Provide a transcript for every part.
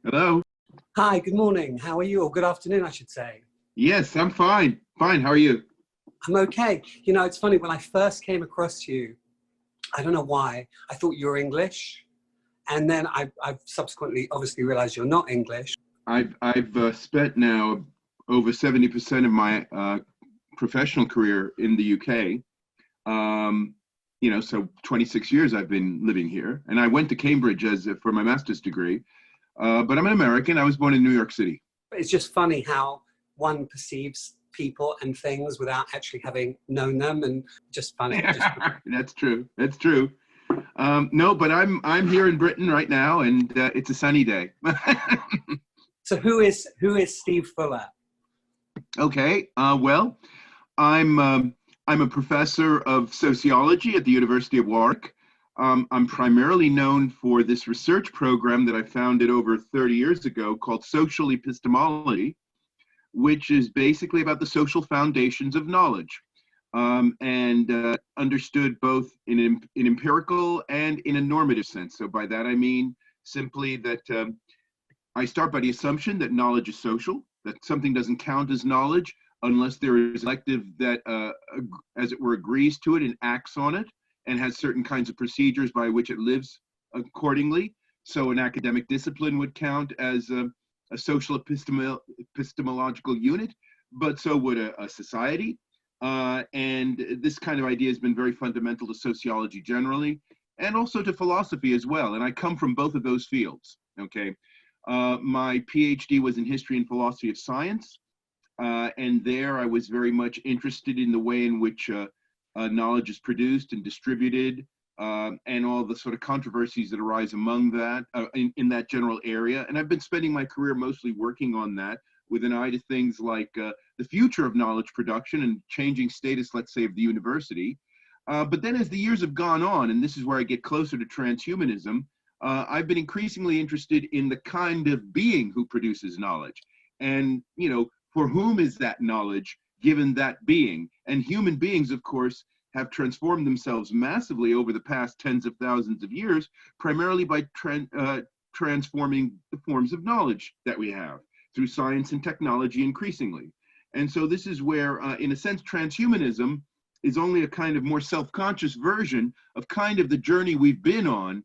Hello. Hi, good morning. How are you? Or good afternoon, I should say. Yes, I'm fine. Fine. How are you? I'm okay. You know, it's funny, when I first came across you, I don't know why, I thought you were English. And then I've subsequently obviously realized you're not English. I've spent now over 70% of my professional career in the UK. So 26 years I've been living here, and I went to Cambridge for my master's degree. But I'm an American. I was born in New York City. It's just funny how one perceives people and things without actually having known them, and just funny. That's true. That's true. No, but I'm here in Britain right now, and it's a sunny day. So who is Steve Fulop? Okay. Well, I'm a professor of sociology at the University of Warwick. I'm primarily known for this research program that I founded over 30 years ago called Social Epistemology, which is basically about the social foundations of knowledge, and understood both in an empirical and in a normative sense. So by that I mean simply that I start by the assumption that knowledge is social, that something doesn't count as knowledge unless there is a collective that, as it were, agrees to it and acts on it, and has certain kinds of procedures by which it lives accordingly. So an academic discipline would count as a social epistemological unit, but so would a society. And this kind of idea has been very fundamental to sociology generally, and also to philosophy as well. And I come from both of those fields, okay? My PhD was in history and philosophy of science. And there I was very much interested in the way in which knowledge is produced and distributed, and all the sort of controversies that arise among that, in that general area. And I've been spending my career mostly working on that with an eye to things like the future of knowledge production and changing status, let's say, of the university. But then as the years have gone on, and this is where I get closer to transhumanism, I've been increasingly interested in the kind of being who produces knowledge. And, for whom is that knowledge given that being? And human beings, of course, have transformed themselves massively over the past tens of thousands of years, primarily by transforming the forms of knowledge that we have through science and technology increasingly. And so this is where, in a sense, transhumanism is only a kind of more self-conscious version of kind of the journey we've been on,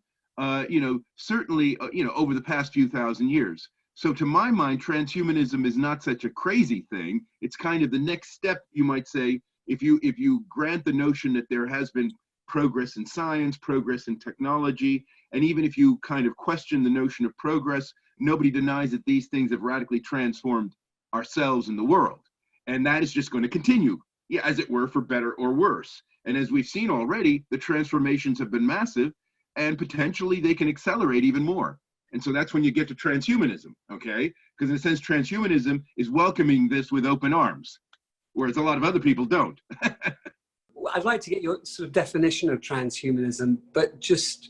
certainly, over the past few thousand years. So to my mind, transhumanism is not such a crazy thing. It's kind of the next step, you might say, if you grant the notion that there has been progress in science, progress in technology, and even if you kind of question the notion of progress, nobody denies that these things have radically transformed ourselves and the world. And that is just going to continue, as it were, for better or worse. And as we've seen already, the transformations have been massive, and potentially they can accelerate even more. And so that's when you get to transhumanism, okay? Because in a sense, transhumanism is welcoming this with open arms, whereas a lot of other people don't. I'd like to get your sort of definition of transhumanism, but just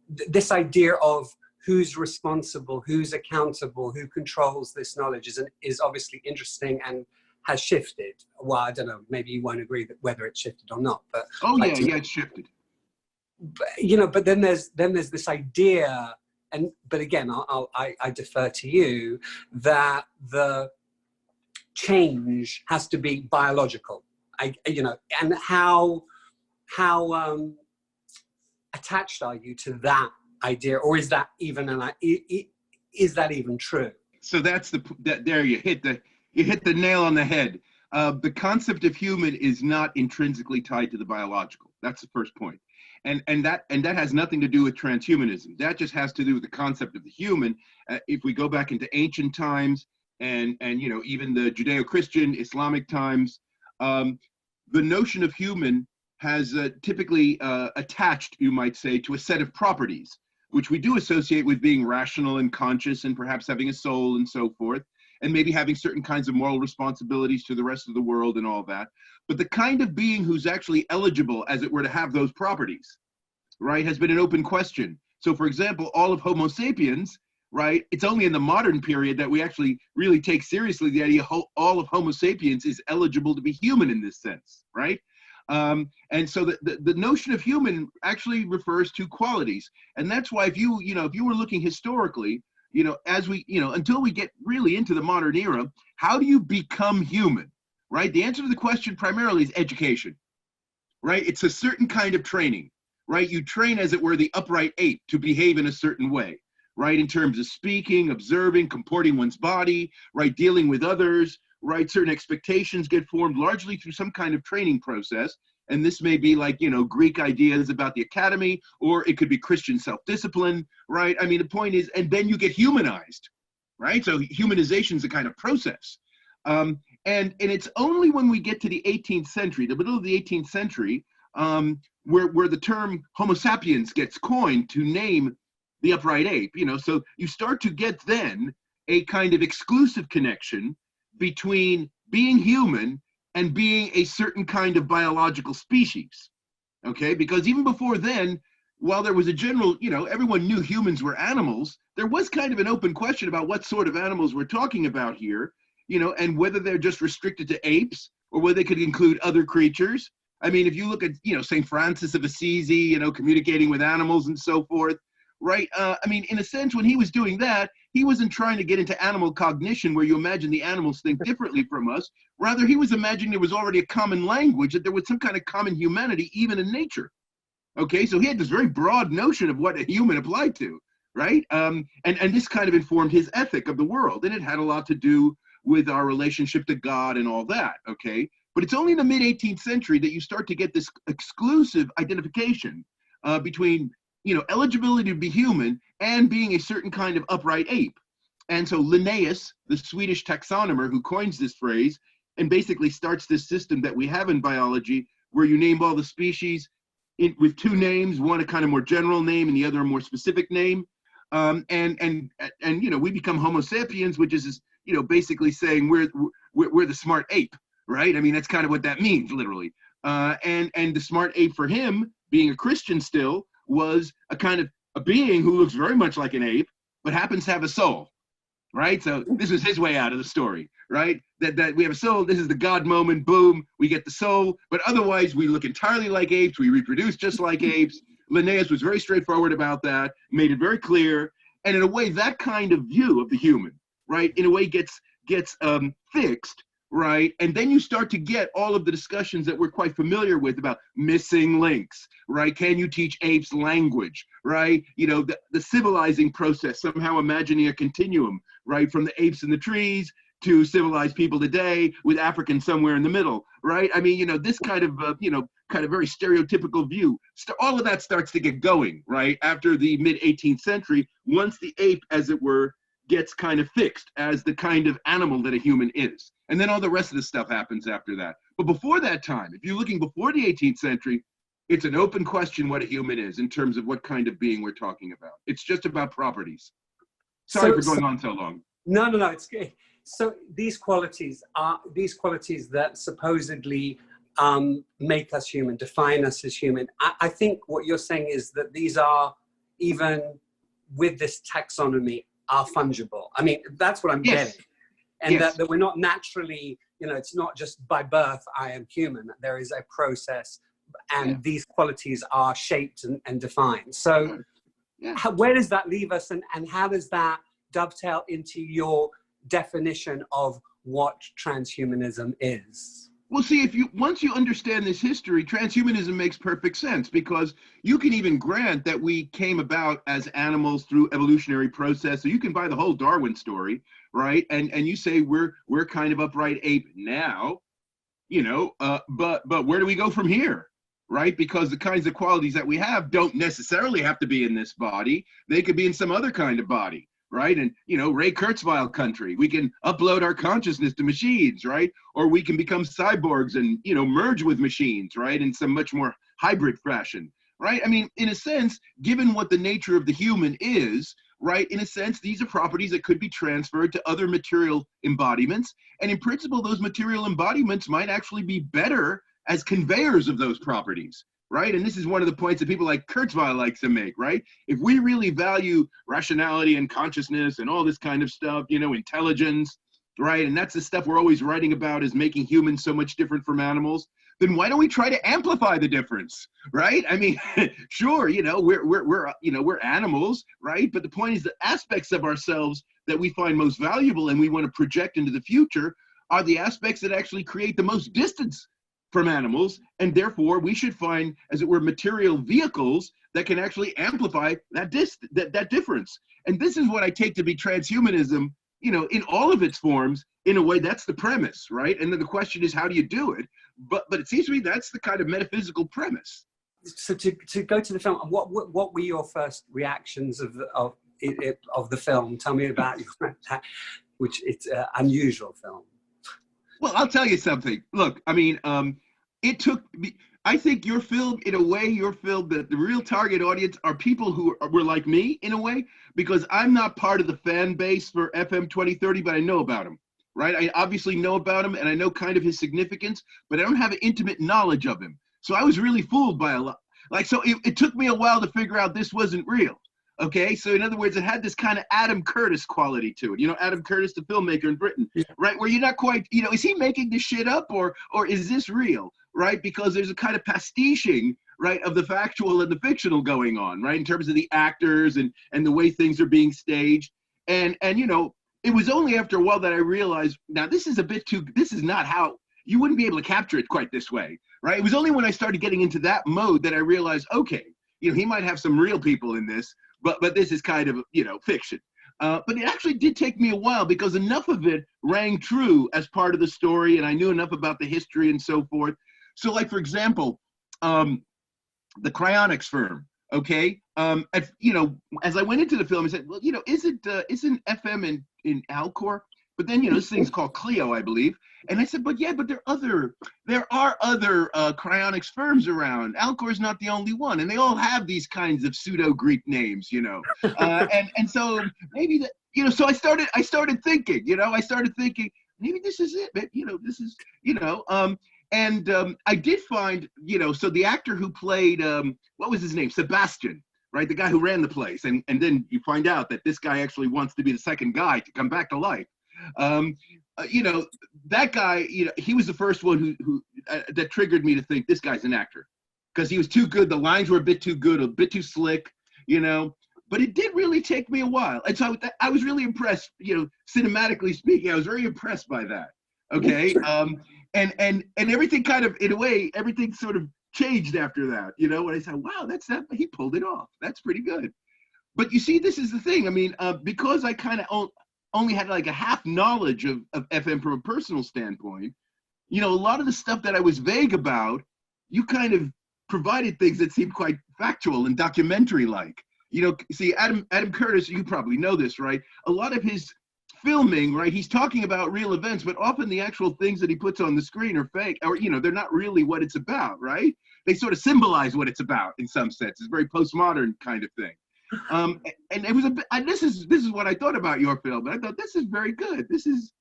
this idea of who's responsible, who's accountable, who controls this knowledge is obviously interesting and has shifted. Well, I don't know, maybe you won't agree that whether it's shifted or not, but it's shifted. But, but then there's this idea. But again, I defer to you that the change has to be biological. And how attached are you to that idea, or is that even true? So that's there you hit the nail on the head. The concept of human is not intrinsically tied to the biological. That's the first point. And that has nothing to do with transhumanism. That just has to do with the concept of the human. If we go back into ancient times and even the Judeo-Christian Islamic times, the notion of human has typically attached, you might say, to a set of properties, which we do associate with being rational and conscious and perhaps having a soul and so forth, and maybe having certain kinds of moral responsibilities to the rest of the world and all that. But the kind of being who's actually eligible, as it were, to have those properties, right, has been an open question. So for example, all of Homo sapiens, right, it's only in the modern period that we actually really take seriously the idea all of Homo sapiens is eligible to be human in this sense, right? And so the notion of human actually refers to qualities. And that's why if you were looking historically, as we, until we get really into the modern era, how do you become human, right? The answer to the question primarily is education, right? It's a certain kind of training, right? You train, as it were, the upright ape to behave in a certain way, right? In terms of speaking, observing, comporting one's body, right? Dealing with others, right? Certain expectations get formed largely through some kind of training process. And this may be like, Greek ideas about the academy, or it could be Christian self-discipline, right? I mean, the point is, and then you get humanized, right? So humanization is a kind of process. And it's only when we get to the 18th century, the middle of the 18th century, where the term Homo sapiens gets coined to name the upright ape, so you start to get then a kind of exclusive connection between being human and being a certain kind of biological species, okay? Because even before then, while there was a general, everyone knew humans were animals, there was kind of an open question about what sort of animals we're talking about here, and whether they're just restricted to apes or whether they could include other creatures. I mean, if you look at, St. Francis of Assisi, communicating with animals and so forth, right? I mean, in a sense, when he was doing that, he wasn't trying to get into animal cognition where you imagine the animals think differently from us. Rather, he was imagining there was already a common language, that there was some kind of common humanity even in nature. Okay, so he had this very broad notion of what a human applied to, right? And this kind of informed his ethic of the world, and it had a lot to do with our relationship to God and all that, okay? But it's only in the mid-18th century that you start to get this exclusive identification between, eligibility to be human and being a certain kind of upright ape. And so Linnaeus, the Swedish taxonomer who coins this phrase and basically starts this system that we have in biology where you name all the species with two names, one a kind of more general name and the other a more specific name. And we become Homo sapiens, which is, basically saying we're the smart ape, right? I mean, that's kind of what that means, literally. And the smart ape for him, being a Christian still, was a kind of a being who looks very much like an ape, but happens to have a soul, right? So this was his way out of the story, right? That we have a soul, this is the God moment, boom, we get the soul, but otherwise we look entirely like apes, we reproduce just like apes. Linnaeus was very straightforward about that, made it very clear, and in a way, that kind of view of the human, right, in a way gets fixed, right? And then you start to get all of the discussions that we're quite familiar with about missing links, right? Can you teach apes language, right? The civilizing process, somehow imagining a continuum, right? From the apes in the trees to civilized people today with Africans somewhere in the middle, right? I mean, this kind of, kind of very stereotypical view. All of that starts to get going, right? After the mid-18th century, once the ape, as it were, gets kind of fixed as the kind of animal that a human is. And then all the rest of the stuff happens after that. But before that time, if you're looking before the 18th century, it's an open question what a human is in terms of what kind of being we're talking about. It's just about properties. Sorry for going on so long. No, it's good. So these qualities that supposedly make us human, define us as human. I think what you're saying is that these are, even with this taxonomy, are fungible. I mean, that's what I'm getting. And that we're not naturally, it's not just by birth, I am human. There is a process and these qualities are shaped and defined. So where does that leave us, and how does that dovetail into your definition of what transhumanism is? Well, see, once you understand this history, transhumanism makes perfect sense, because you can even grant that we came about as animals through evolutionary process. So you can buy the whole Darwin story, right? And you say we're kind of upright ape now, but where do we go from here, right? Because the kinds of qualities that we have don't necessarily have to be in this body. They could be in some other kind of body. Right? And, Ray Kurzweil country, we can upload our consciousness to machines, right? Or we can become cyborgs and, merge with machines, right? In some much more hybrid fashion, right? I mean, in a sense, given what the nature of the human is, right? In a sense, these are properties that could be transferred to other material embodiments. And in principle, those material embodiments might actually be better as conveyors of those properties. Right? And this is one of the points that people like Kurzweil likes to make, right? If we really value rationality and consciousness and all this kind of stuff, intelligence, right? And that's the stuff we're always writing about, is making humans so much different from animals. then why don't we try to amplify the difference, right? I mean, sure, we're animals, right? But the point is the aspects of ourselves that we find most valuable and we want to project into the future are the aspects that actually create the most distance from animals, and therefore we should find, as it were, material vehicles that can actually amplify that difference. And this is what I take to be transhumanism, in all of its forms. In a way, that's the premise, right? And then the question is, how do you do it? But it seems to me that's the kind of metaphysical premise. So to go to the film, what were your first reactions of the film? Tell me about which it's an unusual film. Well, I'll tell you something. Look, I mean, it took me. I think your film, in a way, that the real target audience are people who were like me, in a way, because I'm not part of the fan base for FM 2030, but I know about him, right? I obviously know about him, and I know kind of his significance, but I don't have an intimate knowledge of him. So I was really fooled by a lot. So it took me a while to figure out this wasn't real. Okay, so in other words, it had this kind of Adam Curtis quality to it. Adam Curtis, the filmmaker in Britain, right? Where you're not quite, is he making this shit up or is this real, right? Because there's a kind of pastiching, right, of the factual and the fictional going on, right, in terms of the actors and the way things are being staged. And it was only after a while that I realized, now this is not how, you wouldn't be able to capture it quite this way, right? It was only when I started getting into that mode that I realized, okay, he might have some real people in this, but this is kind of, fiction. But it actually did take me a while because enough of it rang true as part of the story, and I knew enough about the history and so forth. So, like, for example, the cryonics firm, okay? As I went into the film, I said, well, isn't FM in Alcor? But then, this thing's called Clio, I believe. And I said, but there are other cryonics firms around. Alcor is not the only one. And they all have these kinds of pseudo-Greek names, and so maybe that, so I started thinking, maybe this is it, this is, I did find, so the actor who played, what was his name? Sebastian, right? The guy who ran the place. And then you find out that this guy actually wants to be the second guy to come back to life. That guy, he was the first one who that triggered me to think this guy's an actor, because he was too good. The lines were a bit too good, a bit too slick, but it did really take me a while. And so I was really impressed, cinematically speaking, I was very impressed by that. Okay. And everything kind of, in a way, everything sort of changed after that, when I said, wow, he pulled it off. That's pretty good. But you see, this is the thing. I mean, because I kind of only had like a half knowledge of FM from a personal standpoint, a lot of the stuff that I was vague about, you kind of provided things that seemed quite factual and documentary-like. See, Adam Curtis, you probably know this, right? A lot of his filming, right, he's talking about real events, but often the actual things that he puts on the screen are fake, or, they're not really what it's about, right? They sort of symbolize what it's about in some sense. It's a very postmodern kind of thing. And it was this is what I thought about your film. I thought, this is very good. This is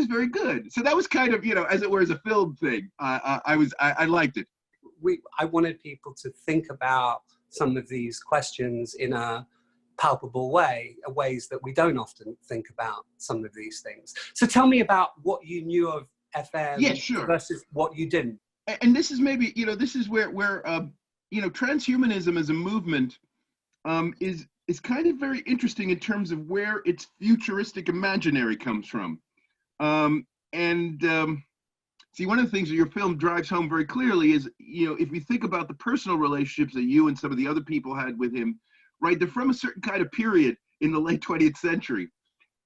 very good. So that was kind of, as it were, as a film thing. I liked it. I wanted people to think about some of these questions in a palpable way, ways that we don't often think about some of these things. So tell me about what you knew of FM versus what you didn't. And this is maybe, this is where transhumanism as a movement is kind of very interesting in terms of where its futuristic imaginary comes from. See, one of the things that your film drives home very clearly is, if we think about the personal relationships that you and some of the other people had with him, right, they're from a certain kind of period in the late 20th century.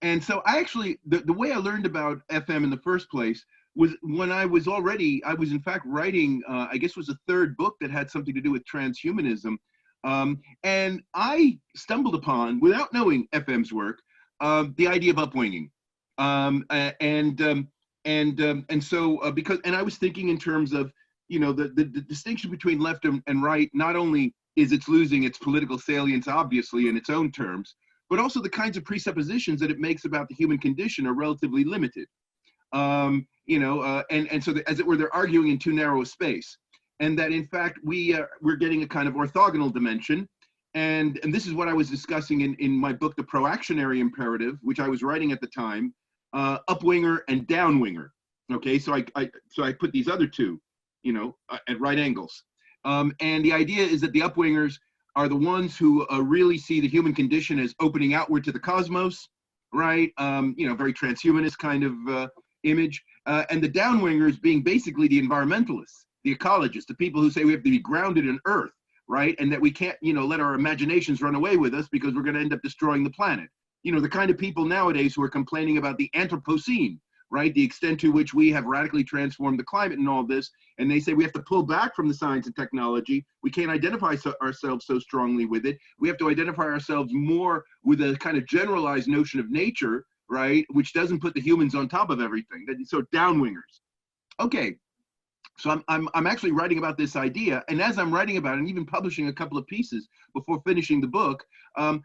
And so I actually, the way I learned about FM in the first place was when I was in fact writing, I guess it was a third book that had something to do with transhumanism. And I stumbled upon, without knowing FM's work, the idea of upwinging. Because I was thinking in terms of, the distinction between left and right, not only is it's losing its political salience, obviously, in its own terms, but also the kinds of presuppositions that it makes about the human condition are relatively limited. So as it were, they're arguing in too narrow a space. And that, in fact, we're getting a kind of orthogonal dimension. And this is what I was discussing in my book, The Proactionary Imperative, which I was writing at the time, upwinger and downwinger. Okay, so I put these other two. at right angles. And the idea is that the upwingers are the ones who really see the human condition as opening outward to the cosmos, right? Very transhumanist kind of image. And the downwingers being basically the environmentalists, the ecologists, the people who say we have to be grounded in Earth, right? And that we can't, let our imaginations run away with us because we're going to end up destroying the planet. The kind of people nowadays who are complaining about the Anthropocene, right? The extent to which we have radically transformed the climate and all this. And they say we have to pull back from the science and technology. We can't identify ourselves so strongly with it. We have to identify ourselves more with a kind of generalized notion of nature, right? Which doesn't put the humans on top of everything. So downwingers. Okay. So I'm actually writing about this idea. And as I'm writing about it, and even publishing a couple of pieces before finishing the book, a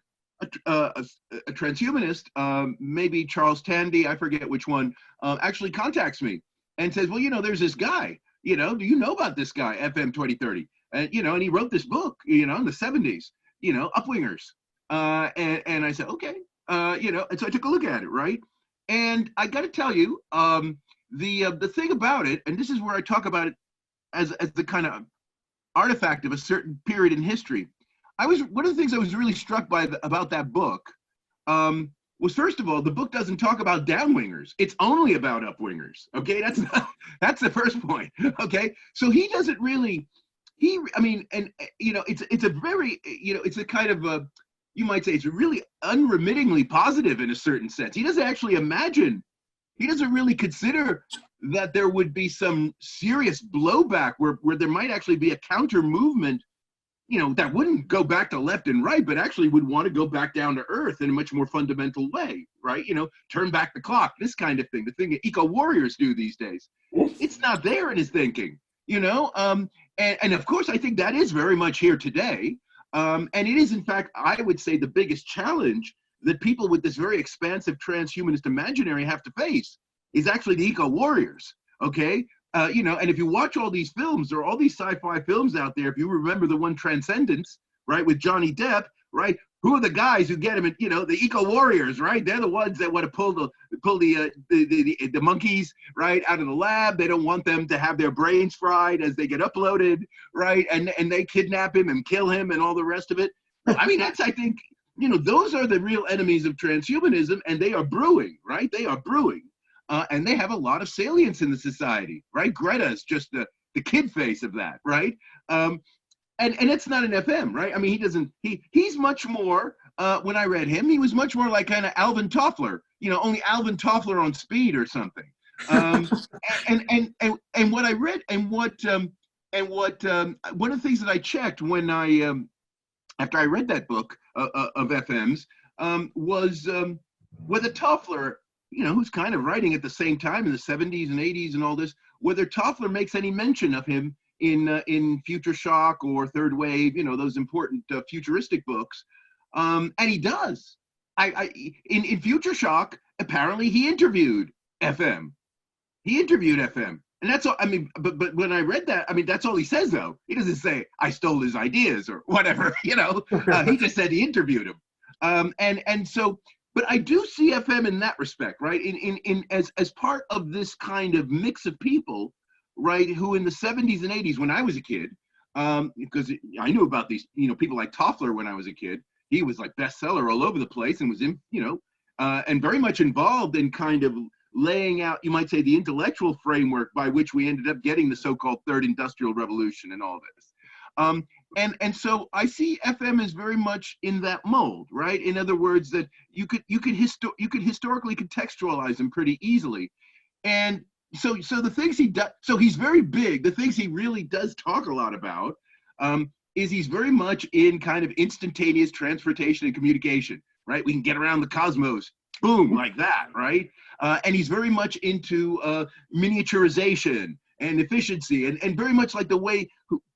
transhumanist, maybe Charles Tandy, I forget which one, actually contacts me and says, well, there's this guy, do you know about this guy, FM 2030? And he wrote this book, in the 70s, Upwingers. And I said, okay, and so I took a look at it, right? And I got to tell you, the thing about it, and this is where I talk about it as the kind of artifact of a certain period in history. One of the things I was really struck by about that book was, first of all, the book doesn't talk about downwingers. It's only about upwingers. Okay, that's the first point. Okay, so he doesn't really, it's a very, it's a kind of a, you might say it's really unremittingly positive in a certain sense. He doesn't actually imagine, he doesn't really consider that there would be some serious blowback where there might actually be a counter movement, that wouldn't go back to left and right, but actually would want to go back down to earth in a much more fundamental way, right? Turn back the clock, this kind of thing, the thing that eco-warriors do these days. It's not there in his thinking, and of course, I think that is very much here today. And it is, in fact, I would say the biggest challenge that people with this very expansive transhumanist imaginary have to face is actually the eco-warriors, okay? And if you watch all these films, there are all these sci-fi films out there. If you remember the one Transcendence, right, with Johnny Depp, right? Who are the guys who get him? The eco-warriors, right? They're the ones that want to pull the monkeys, right, out of the lab. They don't want them to have their brains fried as they get uploaded, right? And they kidnap him and kill him and all the rest of it. I mean, that's, I think, those are the real enemies of transhumanism, and they are brewing, right? They are brewing. And they have a lot of salience in the society, right? Greta is just the kid face of that, right? And it's not an FM, right? I mean, he's much more, when I read him, he was much more like kind of Alvin Toffler, only Alvin Toffler on speed or something. And what I read one of the things that I checked when after I read that book of FMs, was whether Toffler, who's kind of writing at the same time in the 70s and 80s and all this, whether Toffler makes any mention of him in Future Shock or Third Wave, those important futuristic books. And he does. In Future Shock, apparently he interviewed FM. He interviewed FM. And that's all, I mean, but when I read that, I mean, that's all he says, though. He doesn't say, I stole his ideas or whatever, he just said he interviewed him. And so, but I do see FM in that respect, right? As part of this kind of mix of people, right? Who in the 70s and 80s, when I was a kid, because I knew about these, people like Toffler when I was a kid. He was like bestseller all over the place and was in, and very much involved in kind of laying out, you might say, the intellectual framework by which we ended up getting the so-called Third Industrial Revolution and all this. And so I see FM as very much in that mold, right? In other words, that you could historically contextualize him pretty easily. And so the things he does, so he's very big. The things he really does talk a lot about is he's very much in kind of instantaneous transportation and communication, right? We can get around the cosmos, boom, like that, right? And he's very much into miniaturization and efficiency, and very much like the way,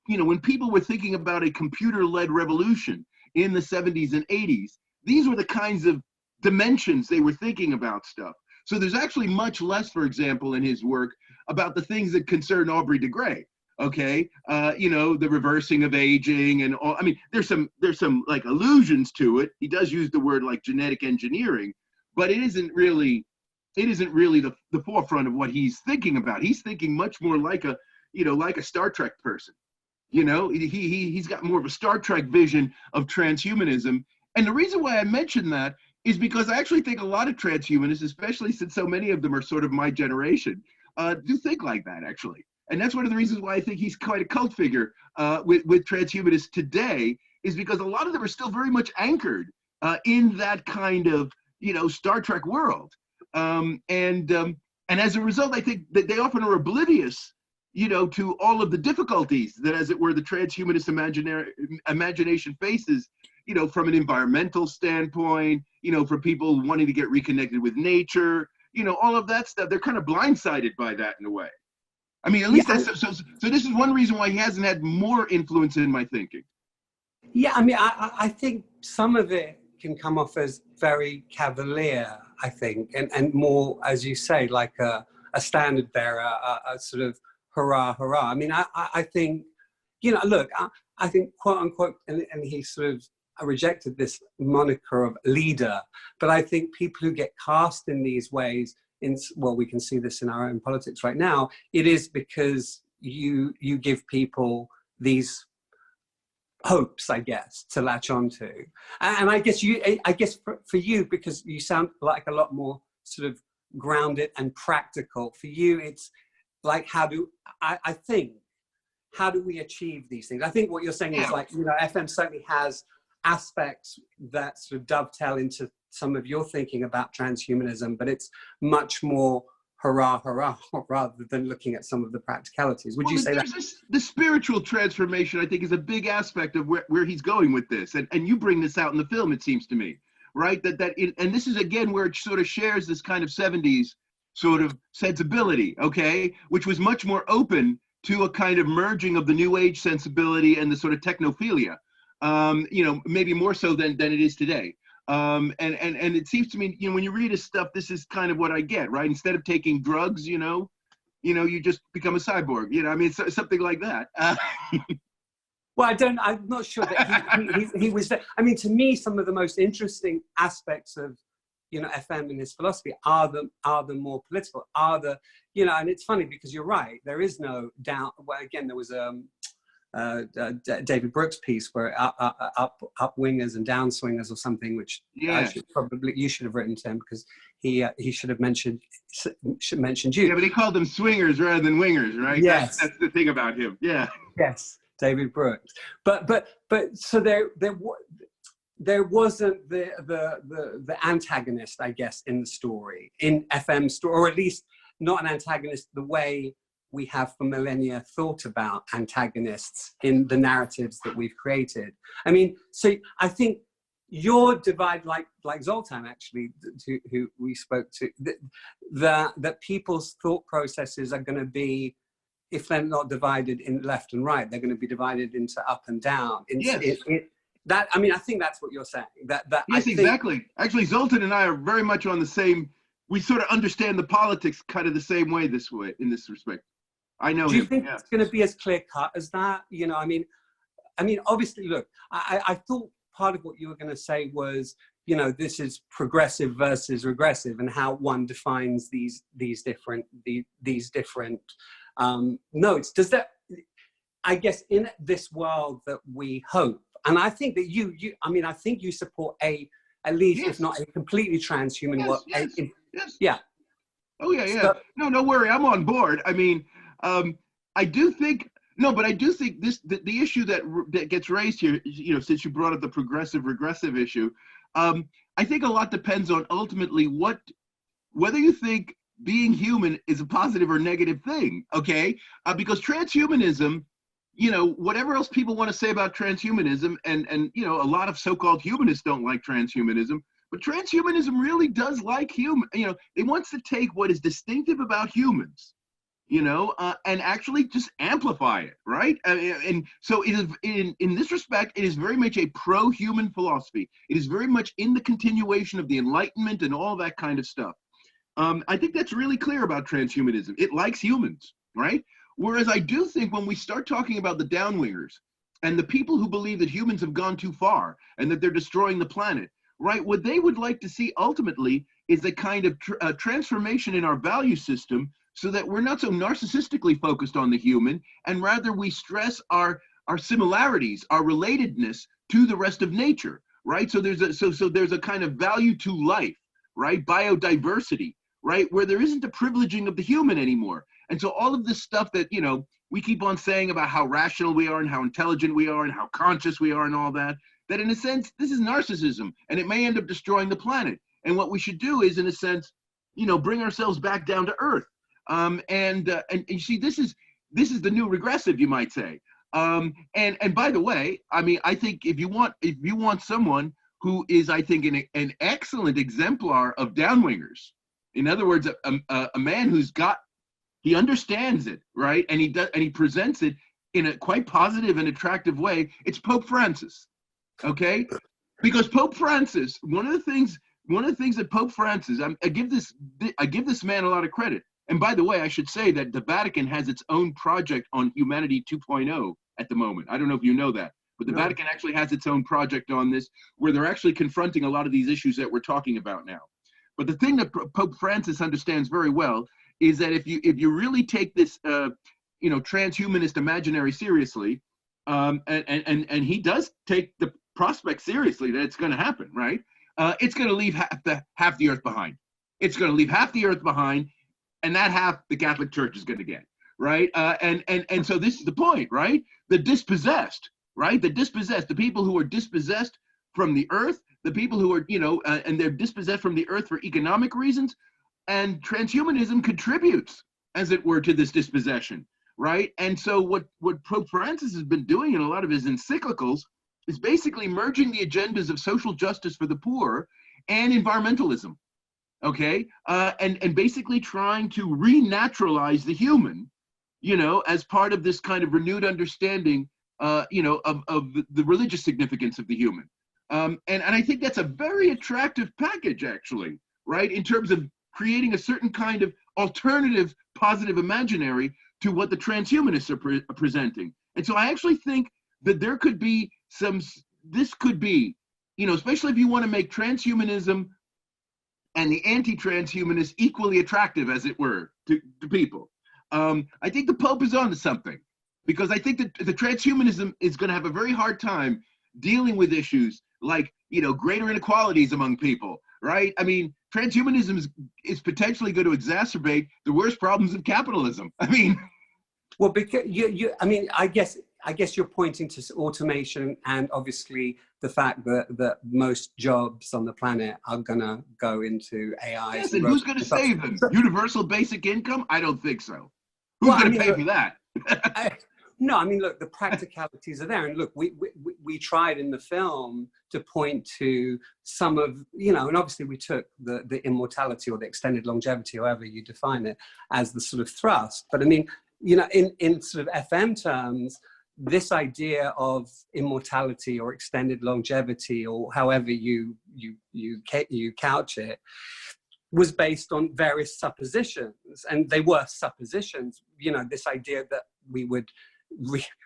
when people were thinking about a computer-led revolution in the 70s and 80s, these were the kinds of dimensions they were thinking about stuff. So there's actually much less, for example, in his work about the things that concern Aubrey de Grey. Okay, the reversing of aging and all. I mean, there's some like allusions to it. He does use the word like genetic engineering, but it isn't really the forefront of what he's thinking about. He's thinking much more like a, like a Star Trek person. He's got more of a Star Trek vision of transhumanism. And the reason why I mention that is because I actually think a lot of transhumanists, especially since so many of them are sort of my generation, do think like that, actually. And that's one of the reasons why I think he's quite a cult figure with transhumanists today, is because a lot of them are still very much anchored in that kind of, Star Trek world. And as a result, I think that they often are oblivious, to all of the difficulties that, as it were, the transhumanist imagination faces, from an environmental standpoint, for people wanting to get reconnected with nature, all of that stuff. They're kind of blindsided by that in a way. I mean, at least that's, so this is one reason why he hasn't had more influence in my thinking. Yeah, I mean, I think some of it can come off as very cavalier, I think, and more, as you say, like a standard bearer, a sort of hurrah, hurrah. I mean, I think, look, I think, quote unquote, and he sort of rejected this moniker of leader, but I think people who get cast in these ways, well, we can see this in our own politics right now, it is because you give people these hopes, I guess, to latch onto. And I guess for you, because you sound like a lot more sort of grounded and practical, for you it's like, how do we achieve these things? I think what you're saying is like, FM certainly has aspects that sort of dovetail into some of your thinking about transhumanism, but it's much more hurrah, hurrah, rather than looking at some of the practicalities. Would you say that? The spiritual transformation, I think, is a big aspect of where he's going with this. And you bring this out in the film, it seems to me, right? And this is, again, where it sort of shares this kind of 70s sort of sensibility, okay? Which was much more open to a kind of merging of the New Age sensibility and the sort of technophilia, maybe more so than it is today. And it seems to me, when you read his stuff, this is kind of what I get, right? Instead of taking drugs, you just become a cyborg. I mean, it's something like that. Well, I'm not sure that he was there. I mean, to me, some of the most interesting aspects of, FM and his philosophy are the more political, and it's funny because you're right. There is no doubt. Well, again, there was David Brooks' piece where upwingers and downswingers or something, which you should have written to him, because he should have mentioned you. Yeah, but he called them swingers rather than wingers, right? Yes, that's the thing about him. Yeah. Yes, David Brooks. But so there wasn't the antagonist, I guess, in the story, in FM's story, or at least not an antagonist the way we have for millennia thought about antagonists in the narratives that we've created. I mean, so I think your divide, like Zoltan actually, who we spoke to, that people's thought processes are going to be, if they're not divided in left and right, they're going to be divided into up and down. I think that's what you're saying. Yes, exactly. Actually, Zoltan and I are very much on the same. We sort of understand the politics kind of the same way in this respect. I know. Do you think it's going to be as clear cut as that? I mean, obviously, look, I thought part of what you were going to say was, this is progressive versus regressive, and how one defines these different notes. Does that? I guess in this world that we hope, and I think that I think you support at least, if not a completely transhuman world. Yes. Yeah. Oh yeah. So, no worry, I'm on board. I mean, I do think the issue that gets raised here, since you brought up the progressive regressive issue, I think a lot depends on ultimately whether you think being human is a positive or negative thing, okay? Because transhumanism, whatever else people want to say about transhumanism, and a lot of so-called humanists don't like transhumanism, but transhumanism really does like it wants to take what is distinctive about humans, and actually just amplify it, right? And so it is, in this respect, it is very much a pro-human philosophy. It is very much in the continuation of the Enlightenment and all that kind of stuff. I think that's really clear about transhumanism. It likes humans, right? Whereas I do think when we start talking about the downwingers and the people who believe that humans have gone too far and that they're destroying the planet, right? What they would like to see ultimately is a kind of transformation in our value system so that we're not so narcissistically focused on the human, and rather we stress our similarities, our relatedness to the rest of nature, right? So there's a kind of value to life, right? Biodiversity, right? Where there isn't a privileging of the human anymore. And so all of this stuff that, you know, we keep on saying about how rational we are and how intelligent we are and how conscious we are and all that, that in a sense, this is narcissism, and it may end up destroying the planet. And what we should do is, in a sense, you know, bring ourselves back down to earth. And you see, this is the new regressive, you might say. And by the way, I mean, I think if you want someone who is, I think, an excellent exemplar of downwingers, in other words, a man he understands it, right, and he presents it in a quite positive and attractive way, it's Pope Francis, okay? Because Pope Francis, one of the things that Pope Francis, I give this man a lot of credit. And by the way, I should say that the Vatican has its own project on Humanity 2.0 at the moment. I don't know if you know that, but the Vatican actually has its own project on this, where they're actually confronting a lot of these issues that we're talking about now. But the thing that Pope Francis understands very well is that if you really take this you know, transhumanist imaginary seriously, and he does take the prospect seriously that it's going to happen, right? It's going to leave half the earth behind. It's going to leave half the earth behind, and that half the Catholic Church is going to get, right? And so this is the point, right? The dispossessed, right? The dispossessed, the people who are dispossessed from the earth, the people who are, you know, and they're dispossessed from the earth for economic reasons, and transhumanism contributes, as it were, to this dispossession, right? And so what Pope Francis has been doing in a lot of his encyclicals is basically merging the agendas of social justice for the poor and environmentalism, okay? And basically trying to renaturalize the human, you know, as part of this kind of renewed understanding, you know, of the religious significance of the human. And I think that's a very attractive package, actually, right? In terms of creating a certain kind of alternative positive imaginary to what the transhumanists are presenting. And so I actually think that there could be this could be, you know, especially if you want to make transhumanism and the anti-transhumanists equally attractive, as it were, to people. I think the Pope is onto something, because I think that the transhumanism is going to have a very hard time dealing with issues like, you know, greater inequalities among people, right? I mean, transhumanism is potentially going to exacerbate the worst problems of capitalism. I mean, well, because I mean, I guess you're pointing to automation, and obviously the fact that most jobs on the planet are going to go into AI. Yes, and who's going to save them? Universal basic income? I don't think so. Who's going to pay for that? No, I mean, look, the practicalities are there. And look, we tried in the film to point to some of, you know, and obviously we took the immortality or the extended longevity, however you define it, as the sort of thrust. But I mean, you know, in sort of FM terms, this idea of immortality or extended longevity, or however you couch it, was based on various suppositions, and they were suppositions. You know, this idea that we would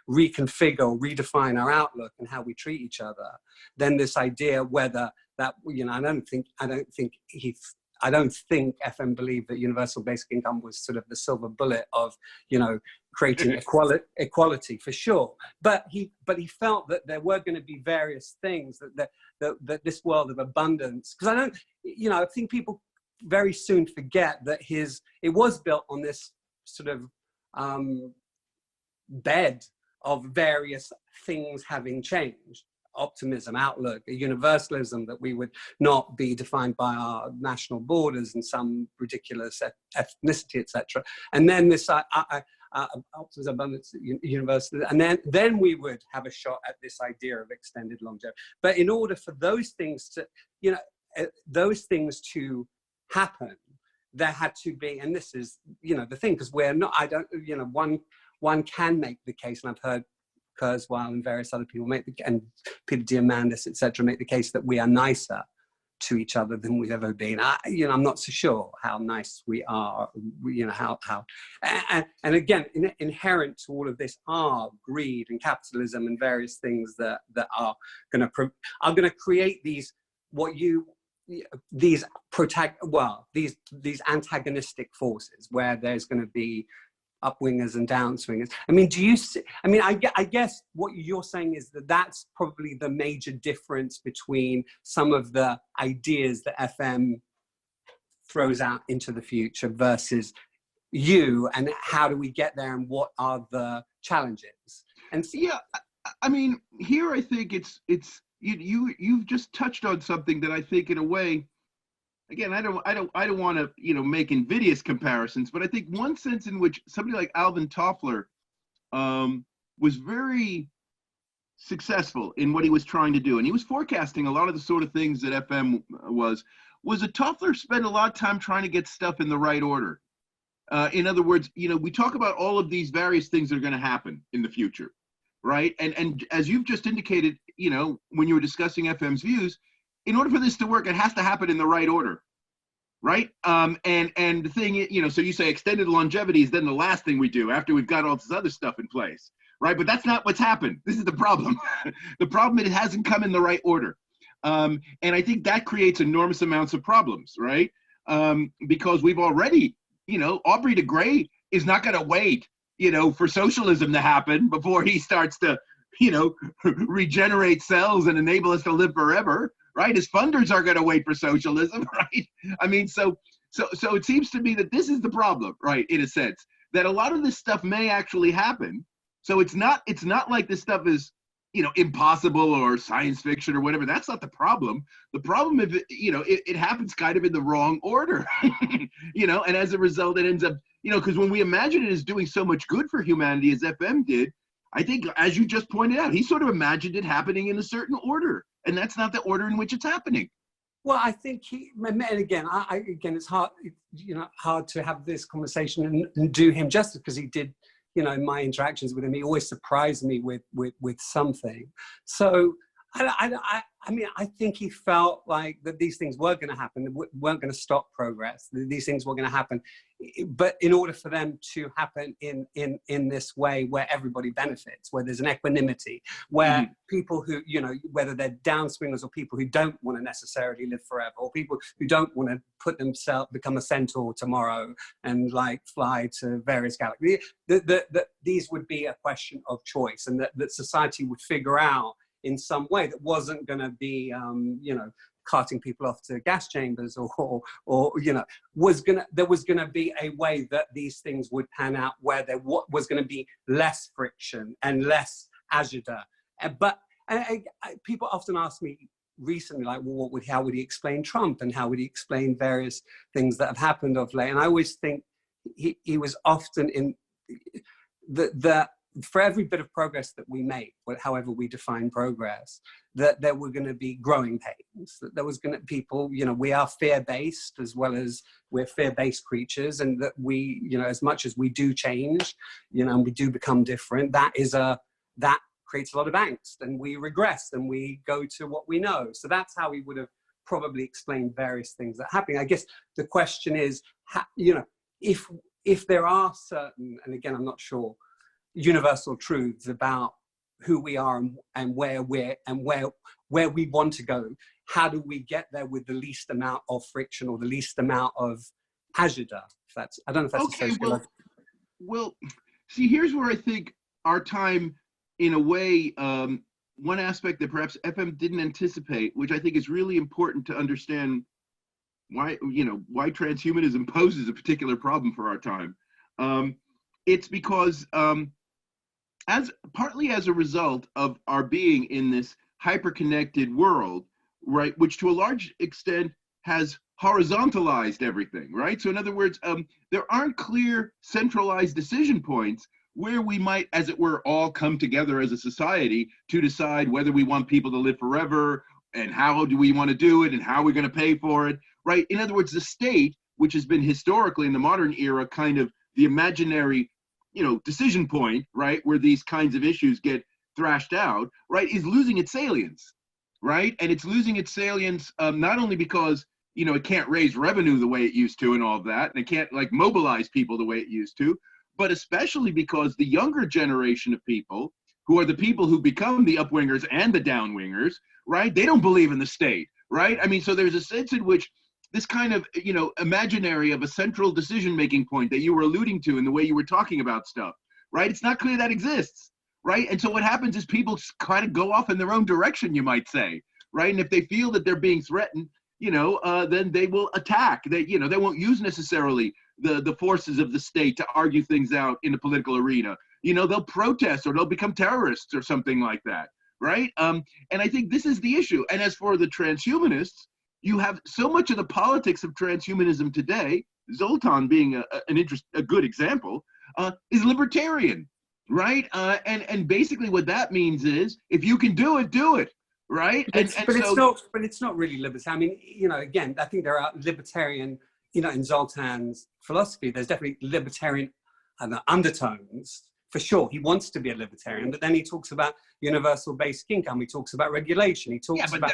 reconfigure, redefine our outlook and how we treat each other. Then this idea whether that, you know, I don't think FM believed that universal basic income was sort of the silver bullet of, you know, creating equality for sure. But he felt that there were going to be various things that this world of abundance, because I think people very soon forget that it was built on this sort of bed of various things having changed. Optimism, outlook, a universalism that we would not be defined by our national borders and some ridiculous ethnicity, etc. And then this optimism, abundance, universalism, and then we would have a shot at this idea of extended longevity. But in order for those things to, you know, those things to happen, there had to be, and this is, you know, the thing, because we're not, I don't, you know, one can make the case, and I've heard Kurzweil and various other people and Peter Diamandis, etc., make the case that we are nicer to each other than we've ever been. I'm not so sure how nice we are. You know, how and again, inherent to all of this are greed and capitalism and various things that are going to create these what you these these antagonistic forces where there's going to be upwingers and downswingers. I mean, do you see, I mean, I guess what you're saying is that that's probably the major difference between some of the ideas that FM throws out into the future versus you, and how do we get there and what are the challenges? And yeah, I mean, here I think it's you've just touched on something that I think in a way, again, I don't want to, you know, make invidious comparisons, but I think one sense in which somebody like Alvin Toffler was very successful in what he was trying to do, and he was forecasting a lot of the sort of things that FM was that Toffler spent a lot of time trying to get stuff in the right order. In other words, you know, we talk about all of these various things that are going to happen in the future, right? And as you've just indicated, you know, when you were discussing FM's views, in order for this to work, it has to happen in the right order, right? And the thing, you know, so you say extended longevity is then the last thing we do after we've got all this other stuff in place, right? But that's not what's happened. This is the problem. The problem is it hasn't come in the right order. And I think that creates enormous amounts of problems, right? Because we've already, you know, Aubrey de Grey is not going to wait, you know, for socialism to happen before he starts to, you know, regenerate cells and enable us to live forever, right? His funders are going to wait for socialism, right? I mean, so it seems to me that this is the problem, right? In a sense, that a lot of this stuff may actually happen. So it's not like this stuff is, you know, impossible or science fiction or whatever. That's not the problem. The problem is, you know, it happens kind of in the wrong order, you know, and as a result, it ends up, you know, because when we imagine it as doing so much good for humanity as FM did, I think, as you just pointed out, he sort of imagined it happening in a certain order, and that's not the order in which it's happening. Well, I think and again, again, it's hard, you know, hard to have this conversation and do him justice, because he did, you know, in my interactions with him, he always surprised me with something. So I mean, I think he felt like that these things were going to happen, weren't going to stop progress. These things were going to happen, but in order for them to happen in this way where everybody benefits, where there's an equanimity, where people who, you know, whether they're downswingers or people who don't want to necessarily live forever, or people who don't want to put themselves, become a centaur tomorrow and like fly to various galaxies, these would be a question of choice, and that society would figure out in some way that wasn't going to be, you know, carting people off to gas chambers or you know, there was going to be a way that these things would pan out where there was going to be less friction and less agita. But people often ask me recently, like, well, how would he explain Trump, and how would he explain various things that have happened of late? And I always think he was often in for every bit of progress that we make, however we define progress, that there were going to be growing pains, that there was going to people, you know, we are fear-based as well as we're fear-based creatures, and that we, you know, as much as we do change, you know, and we do become different, that creates a lot of angst, and we regress and we go to what we know. So that's how we would have probably explained various things that are happening. I guess the question is, you know, if there are certain, and again, I'm not sure, universal truths about who we are and where we want to go, how do we get there with the least amount of friction or the least amount of agita? I don't know if that's okay, a social. Well, see, here's where I think our time, in a way, one aspect that perhaps FM didn't anticipate, which I think is really important to understand why transhumanism poses a particular problem for our time. It's because partly as a result of our being in this hyper-connected world, right, which to a large extent has horizontalized everything, right? So in other words, there aren't clear centralized decision points where we might, as it were, all come together as a society to decide whether we want people to live forever and how do we want to do it and how we're going to pay for it, right? In other words, the state, which has been historically in the modern era kind of the imaginary, you know, decision point, right, where these kinds of issues get thrashed out, right, is losing its salience, right? And it's losing its salience not only because, you know, it can't raise revenue the way it used to and all of that, and it can't like mobilize people the way it used to, but especially because the younger generation of people, who are the people who become the upwingers and the downwingers, right, they don't believe in the state, right? I mean, so there's a sense in which this kind of, imaginary of a central decision-making point that you were alluding to in the way you were talking about stuff, right? It's not clear that exists, right? And so what happens is people kind of go off in their own direction, you might say, right? And if they feel that they're being threatened, then they will attack. They won't use necessarily the forces of the state to argue things out in the political arena. They'll protest or they'll become terrorists or something like that, right? And I think this is the issue. And as for the transhumanists, you have so much of the politics of transhumanism today, Zoltan being a good example, is libertarian, right? And basically what that means is, if you can do it, right? But it's not really libertarian. I mean, again, I think there are libertarian, in Zoltan's philosophy, there's definitely libertarian undertones. For sure, he wants to be a libertarian, but then he talks about universal basic income. He talks about regulation. He talks about,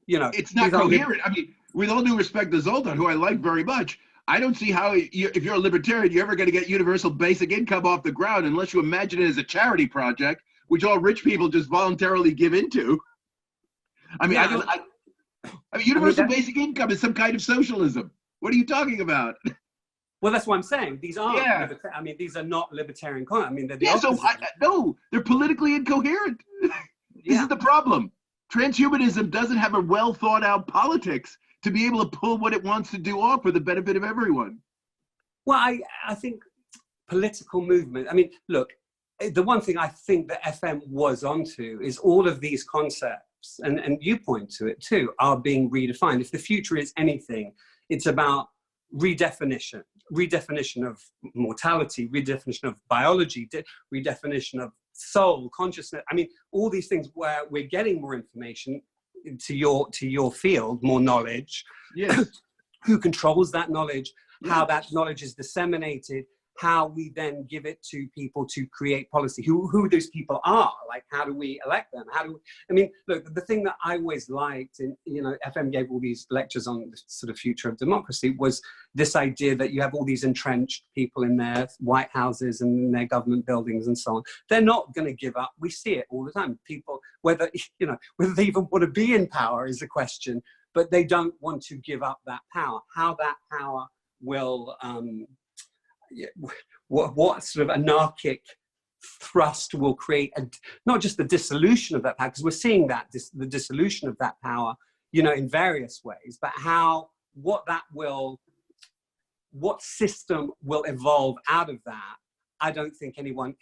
it's not coherent. I mean, with all due respect to Zoltan, who I like very much, I don't see how, if you're a libertarian, you're ever going to get universal basic income off the ground unless you imagine it as a charity project, which all rich people just voluntarily give into. I mean, universal basic income is some kind of socialism. What are you talking about? Well, that's what I'm saying. These aren't. These are not libertarian. I mean, they're the opposite. No, they're politically incoherent. This is the problem. Transhumanism doesn't have a well thought out politics to be able to pull what it wants to do off for the benefit of everyone. Well, I think political movement. I mean, look, the one thing I think that FM was onto is all of these concepts, and you point to it too, are being redefined. If the future is anything, it's about redefinition of mortality, redefinition of biology, redefinition of soul, consciousness. I mean, all these things where we're getting more information to your field, more knowledge. Yes. Who controls that knowledge? Yes. How that knowledge is disseminated? How we then give it to people to create policy? Who those people are? Like, how do we elect them? Look, the thing that I always liked, and FM gave all these lectures on the sort of future of democracy, was this idea that you have all these entrenched people in their White Houses and in their government buildings and so on. They're not going to give up. We see it all the time. People, whether they even want to be in power is a question, but they don't want to give up that power. How that power will what sort of anarchic thrust will create not just the dissolution of that power, because we're seeing that the dissolution of that power, in various ways, but what system will evolve out of that, I don't think anyone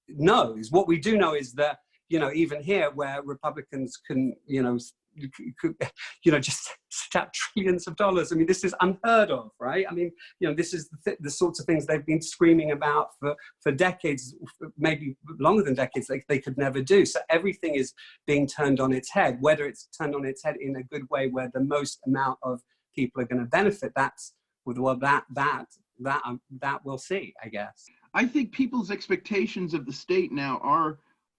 knows. What we do know is that, even here where Republicans can, just set out trillions of dollars. I mean, this is unheard of, right? I mean, this is the sorts of things they've been screaming about for decades, maybe longer than decades, like they could never do. So everything is being turned on its head, whether it's turned on its head in a good way where the most amount of people are going to benefit. That we'll see, I guess. I think people's expectations of the state now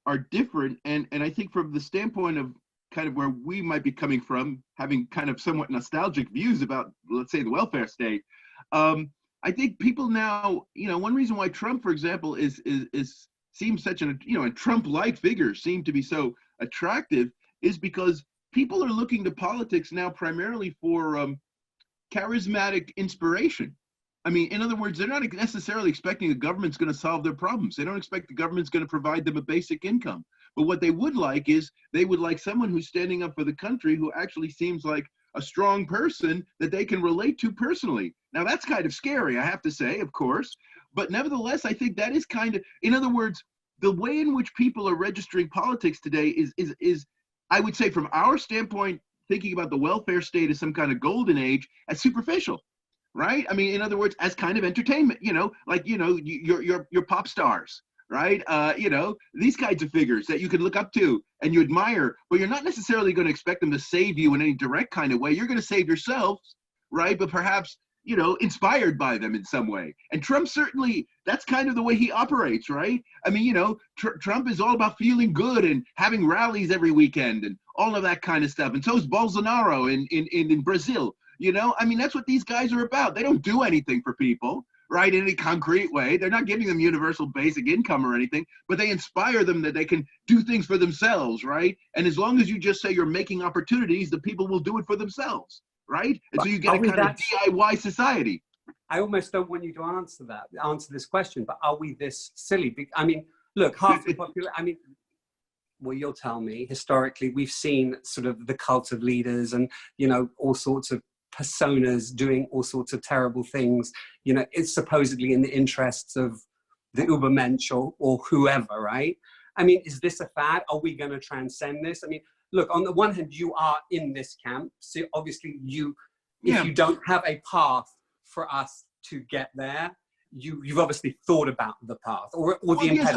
are different. And I think from the standpoint of kind of where we might be coming from, having kind of somewhat nostalgic views about, let's say, the welfare state, I think people now, one reason why Trump, for example, seems such and Trump-like figures seem to be so attractive is because people are looking to politics now primarily for charismatic inspiration. I mean, in other words, they're not necessarily expecting the government's going to solve their problems. They don't expect the government's going to provide them a basic income. But what they would like is they would like someone who's standing up for the country who actually seems like a strong person that they can relate to personally. Now, that's kind of scary, I have to say, of course. But nevertheless, I think that is kind of, in other words, the way in which people are registering politics today is I would say, from our standpoint, thinking about the welfare state as some kind of golden age, as superficial. Right? I mean, in other words, as kind of entertainment, your pop stars, right? These kinds of figures that you can look up to and you admire, but you're not necessarily going to expect them to save you in any direct kind of way. You're going to save yourselves, right? But perhaps, inspired by them in some way. And Trump certainly, that's kind of the way he operates, right? I mean, Trump is all about feeling good and having rallies every weekend and all of that kind of stuff. And so is Bolsonaro in Brazil. I mean, that's what these guys are about. They don't do anything for people, right, in any concrete way. They're not giving them universal basic income or anything, but they inspire them that they can do things for themselves, right? And as long as you just say you're making opportunities, the people will do it for themselves, right? And so you get a kind of DIY society. I almost don't want you to answer this question, but are we this silly? I mean, look, half the population, I mean, well, you'll tell me, historically, we've seen sort of the cult of leaders and, you know, all sorts of personas doing all sorts of terrible things. You know, it's supposedly in the interests of the Ubermensch or whoever, right? I mean, is this a fad? Are we going to transcend this? I mean, look, on the one hand, you are in this camp. So obviously if you don't have a path for us to get there, you've obviously thought about the path or the impediment. Yes,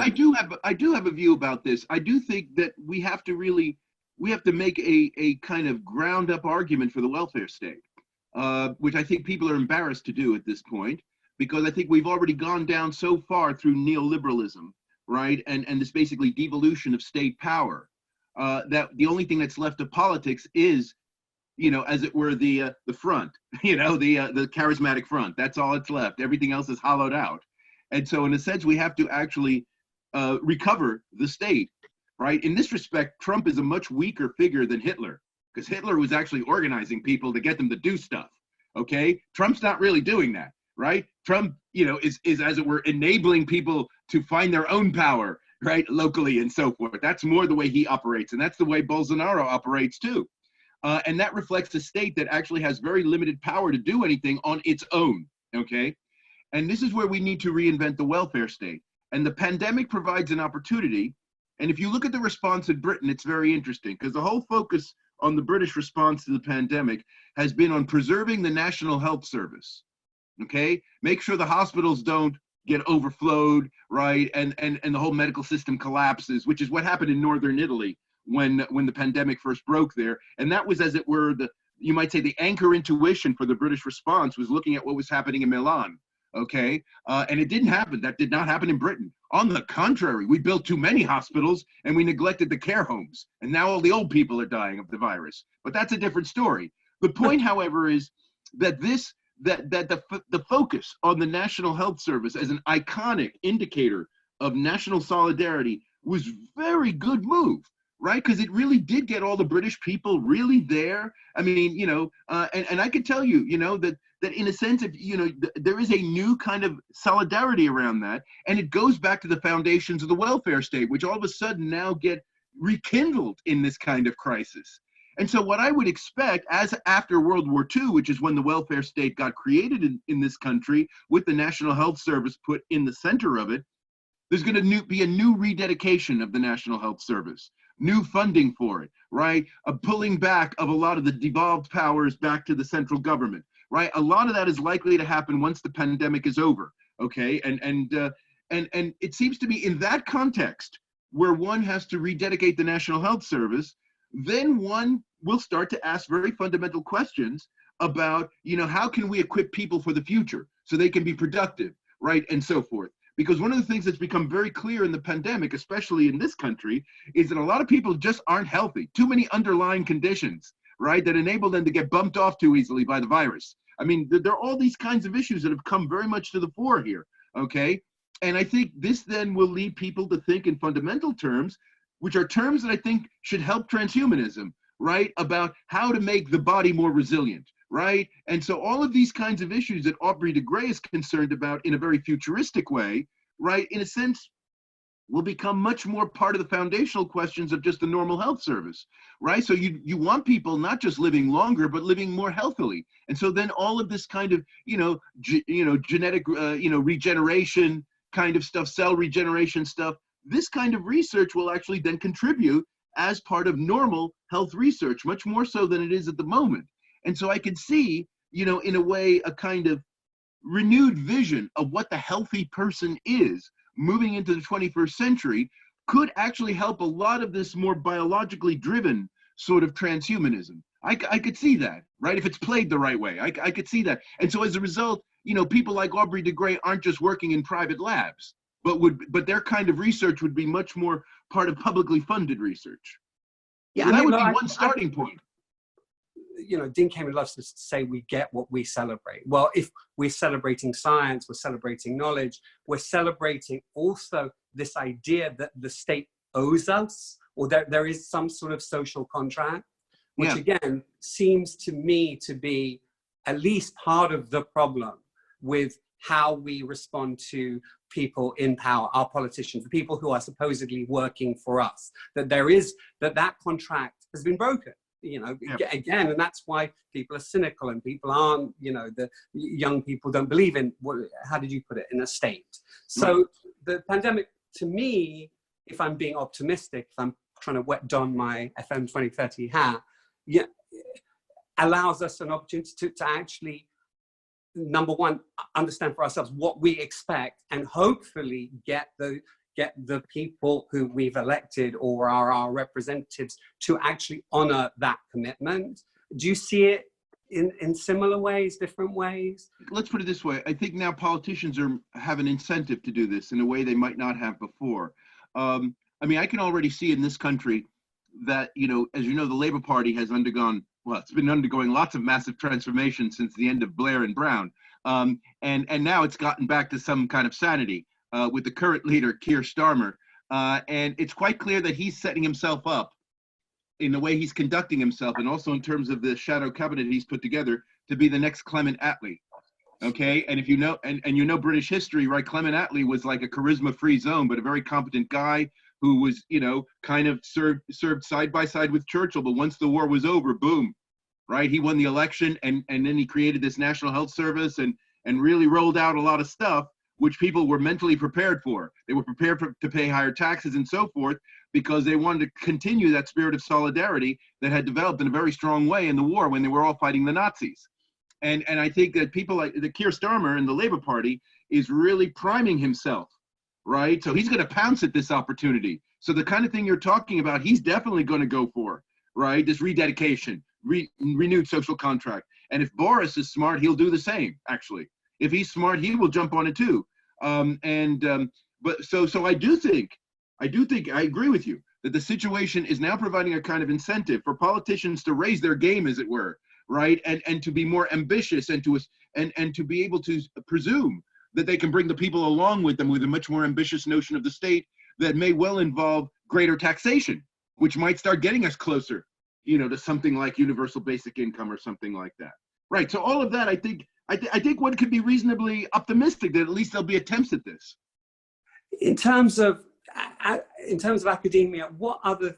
I do have a view about this. I do think that we have to make a kind of ground up argument for the welfare state, which I think people are embarrassed to do at this point, because I think we've already gone down so far through neoliberalism, right? And this basically devolution of state power, that the only thing that's left of politics is, you know, as it were, the front, you know, the charismatic front. That's all it's left. Everything else is hollowed out. And so in a sense, we have to actually recover the state, right? In this respect, Trump is a much weaker figure than Hitler, because Hitler was actually organizing people to get them to do stuff, okay? Trump's not really doing that, right? Trump, you know, is as it were, enabling people to find their own power, right, locally and so forth. That's more the way he operates, and that's the way Bolsonaro operates too. And that reflects a state that actually has very limited power to do anything on its own, okay? And this is where we need to reinvent the welfare state. And the pandemic provides an opportunity. And if you look at the response in Britain, it's very interesting, because the whole focus on the British response to the pandemic has been on preserving the National Health Service, okay? Make sure the hospitals don't get overflowed, right? And the whole medical system collapses, which is what happened in Northern Italy when the pandemic first broke there. And that was, as it were, you might say the anchor intuition for the British response was looking at what was happening in Milan, okay? And it didn't happen. That did not happen in Britain. On the contrary, we built too many hospitals and we neglected the care homes. And now all the old people are dying of the virus. But that's a different story. The point, however, is that the focus on the National Health Service as an iconic indicator of national solidarity was very good move, right? Because it really did get all the British people really there. I mean, you know, and I could tell you, you know, that in a sense, if, you know, there is a new kind of solidarity around that. And it goes back to the foundations of the welfare state, which all of a sudden now get rekindled in this kind of crisis. And so what I would expect, as after World War II, which is when the welfare state got created in this country, with the National Health Service put in the center of it, there's going to be a new rededication of the National Health Service, new funding for it, right? A pulling back of a lot of the devolved powers back to the central government, right? A lot of that is likely to happen once the pandemic is over, okay? And it seems to be in that context where one has to rededicate the National Health Service, then one will start to ask very fundamental questions about, you know, how can we equip people for the future so they can be productive, right? And so forth. Because one of the things that's become very clear in the pandemic, especially in this country, is that a lot of people just aren't healthy. Too many underlying conditions, right, that enable them to get bumped off too easily by the virus. I mean, there are all these kinds of issues that have come very much to the fore here, okay? And I think this then will lead people to think in fundamental terms, which are terms that I think should help transhumanism, right? About how to make the body more resilient, right? And so all of these kinds of issues that Aubrey de Grey is concerned about in a very futuristic way, right, in a sense, will become much more part of the foundational questions of just the normal health service, right? So you want people not just living longer, but living more healthily. And so then all of this kind of, genetic, regeneration kind of stuff, cell regeneration stuff, this kind of research will actually then contribute as part of normal health research, much more so than it is at the moment. And so I can see, you know, in a way, a kind of renewed vision of what the healthy person is moving into the 21st century could actually help a lot of this more biologically driven sort of transhumanism. I could see that, right? If it's played the right way, I could see that. And so as a result, you know, people like Aubrey de Grey aren't just working in private labs, but their kind of research would be much more part of publicly funded research. Yeah, so that would be one starting point. you know, Dean Kamen loves to say we get what we celebrate. Well, if we're celebrating science, we're celebrating knowledge, we're celebrating also this idea that the state owes us, or that there is some sort of social contract, which again seems to me to be at least part of the problem with how we respond to people in power, our politicians, the people who are supposedly working for us, that there is, that contract has been broken, you know, again, and that's why people are cynical and people aren't, you know, the young people don't believe in, what, how did you put it, in a state. So the pandemic, to me, if I'm being optimistic, if I'm trying to wet don my FM 2030 hat, allows us an opportunity to actually, number one, understand for ourselves what we expect, and hopefully get the people who we've elected or are our representatives to actually honor that commitment. Do you see it in similar ways, different ways? Let's put it this way. I think now politicians have an incentive to do this in a way they might not have before. I mean, I can already see in this country that, you know, as you know, the Labour Party has undergone, well, it's been undergoing lots of massive transformation since the end of Blair and Brown. And now it's gotten back to some kind of sanity with the current leader, Keir Starmer. And it's quite clear that he's setting himself up in the way he's conducting himself, and also in terms of the shadow cabinet he's put together, to be the next Clement Attlee. Okay, and if you know, and you know British history, right? Clement Attlee was like a charisma-free zone, but a very competent guy who was, you know, kind of served side by side with Churchill. But once the war was over, boom, right? He won the election, and then he created this National Health Service and really rolled out a lot of stuff which people were mentally prepared for. They were prepared to pay higher taxes and so forth, because they wanted to continue that spirit of solidarity that had developed in a very strong way in the war when they were all fighting the Nazis. And I think that people like the Keir Starmer and the Labour Party is really priming himself, right? So he's going to pounce at this opportunity. So the kind of thing you're talking about, he's definitely going to go for, right? This rededication, renewed social contract. And if Boris is smart, he'll do the same, actually. If he's smart, he will jump on it too. But so I do think, I agree with you, that the situation is now providing a kind of incentive for politicians to raise their game, as it were, right? And to be more ambitious, and to be able to presume that they can bring the people along with them with a much more ambitious notion of the state that may well involve greater taxation, which might start getting us closer, you know, to something like universal basic income or something like that. Right, so all of that, I think one could be reasonably optimistic that at least there'll be attempts at this. In terms of academia, what other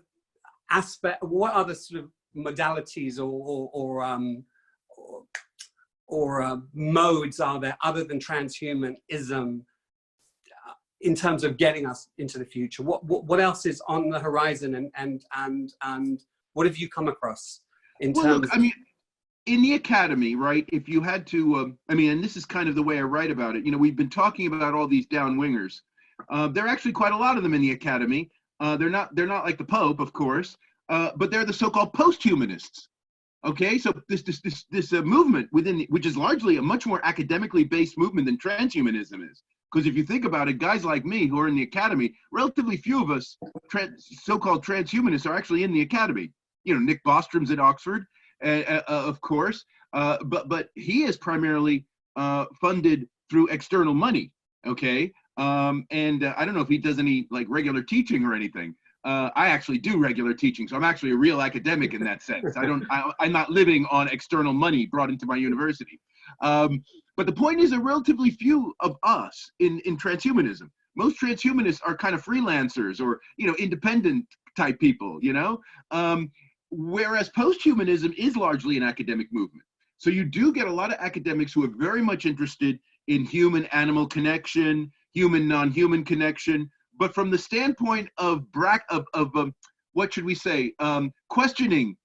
sort of modalities or modes are there other than transhumanism in terms of getting us into the future? What else is on the horizon, and what have you come across in terms? Look, I mean, in the academy, right, if you had to, I mean, and this is kind of the way I write about it, you know, we've been talking about all these downwingers. There are actually quite a lot of them in the academy. They're not like the Pope, of course, but they're the so-called post-humanists. Okay, so this movement within, which is largely a much more academically based movement than transhumanism is. Because if you think about it, guys like me who are in the academy, relatively few of us so-called transhumanists are actually in the academy. You know, Nick Bostrom's at Oxford, of course, but he is primarily funded through external money. Okay, and I don't know if he does any like regular teaching or anything. I actually do regular teaching, so I'm actually a real academic in that sense. I'm not living on external money brought into my university. But the point is, there are relatively few of us in transhumanism. Most transhumanists are kind of freelancers or, you know, independent type people, you know, whereas posthumanism is largely an academic movement. So you do get a lot of academics who are very much interested in human-animal connection, human-non-human connection, but from the standpoint of what should we say, questioning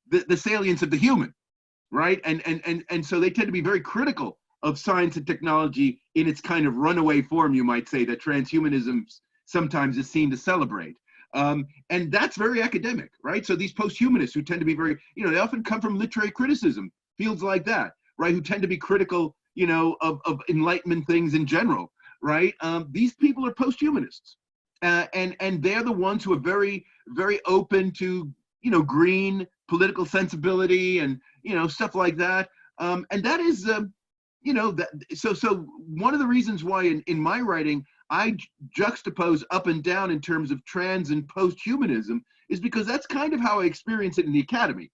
the salience of the human, right? And so they tend to be very critical of science and technology in its kind of runaway form, you might say, that transhumanism sometimes is seen to celebrate. And that's very academic, right? So these post-humanists who tend to be very, you know, they often come from literary criticism, fields like that, right? Who tend to be critical, you know, of Enlightenment things in general, right? These people are post-humanists. And they're the ones who are very, very open to, you know, green political sensibility and, stuff like that. And that is, so one of the reasons why in my writing, I juxtapose up and down in terms of trans and post-humanism is because that's kind of how I experience it in the academy,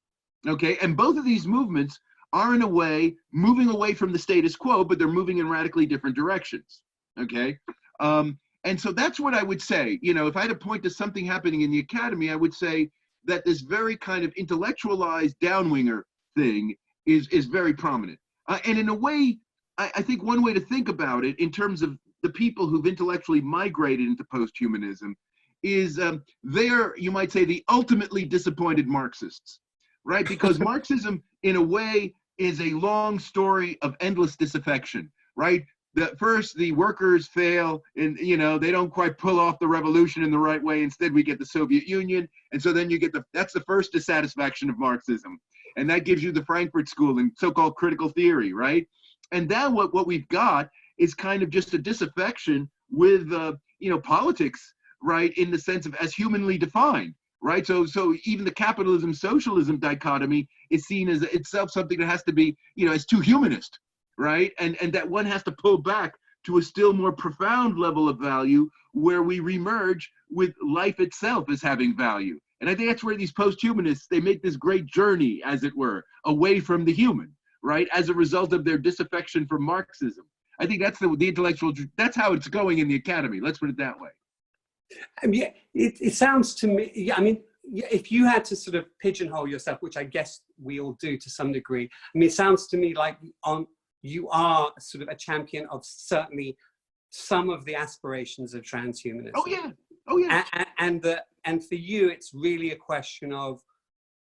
okay? And both of these movements are in a way moving away from the status quo, but they're moving in radically different directions, okay? And so that's what I would say. If I had to point to something happening in the academy, I would say that this very kind of intellectualized downwinger thing is very prominent. And in a way, I think one way to think about it in terms of the people who've intellectually migrated into post-humanism is they're, you might say, the ultimately disappointed Marxists, right? Because Marxism, in a way, is a long story of endless disaffection, right? First, the workers fail and, they don't quite pull off the revolution in the right way. Instead, we get the Soviet Union. And so then you get that's the first dissatisfaction of Marxism. And that gives you the Frankfurt School and so-called critical theory, right? And now what we've got is kind of just a disaffection with, politics, right? In the sense of as humanly defined, right? So even the capitalism socialism dichotomy is seen as itself something that has to be, as too humanist, right? And that one has to pull back to a still more profound level of value where we remerge with life itself as having value. And I think that's where these post-humanists, they make this great journey, as it were, away from the human, right? As a result of their disaffection from Marxism. I think that's the intellectual, that's how it's going in the academy. Let's put it that way. Yeah, it sounds to me, if you had to sort of pigeonhole yourself, which I guess we all do to some degree, it sounds to me like you are sort of a champion of certainly some of the aspirations of transhumanism. Oh yeah. And for you, it's really a question of,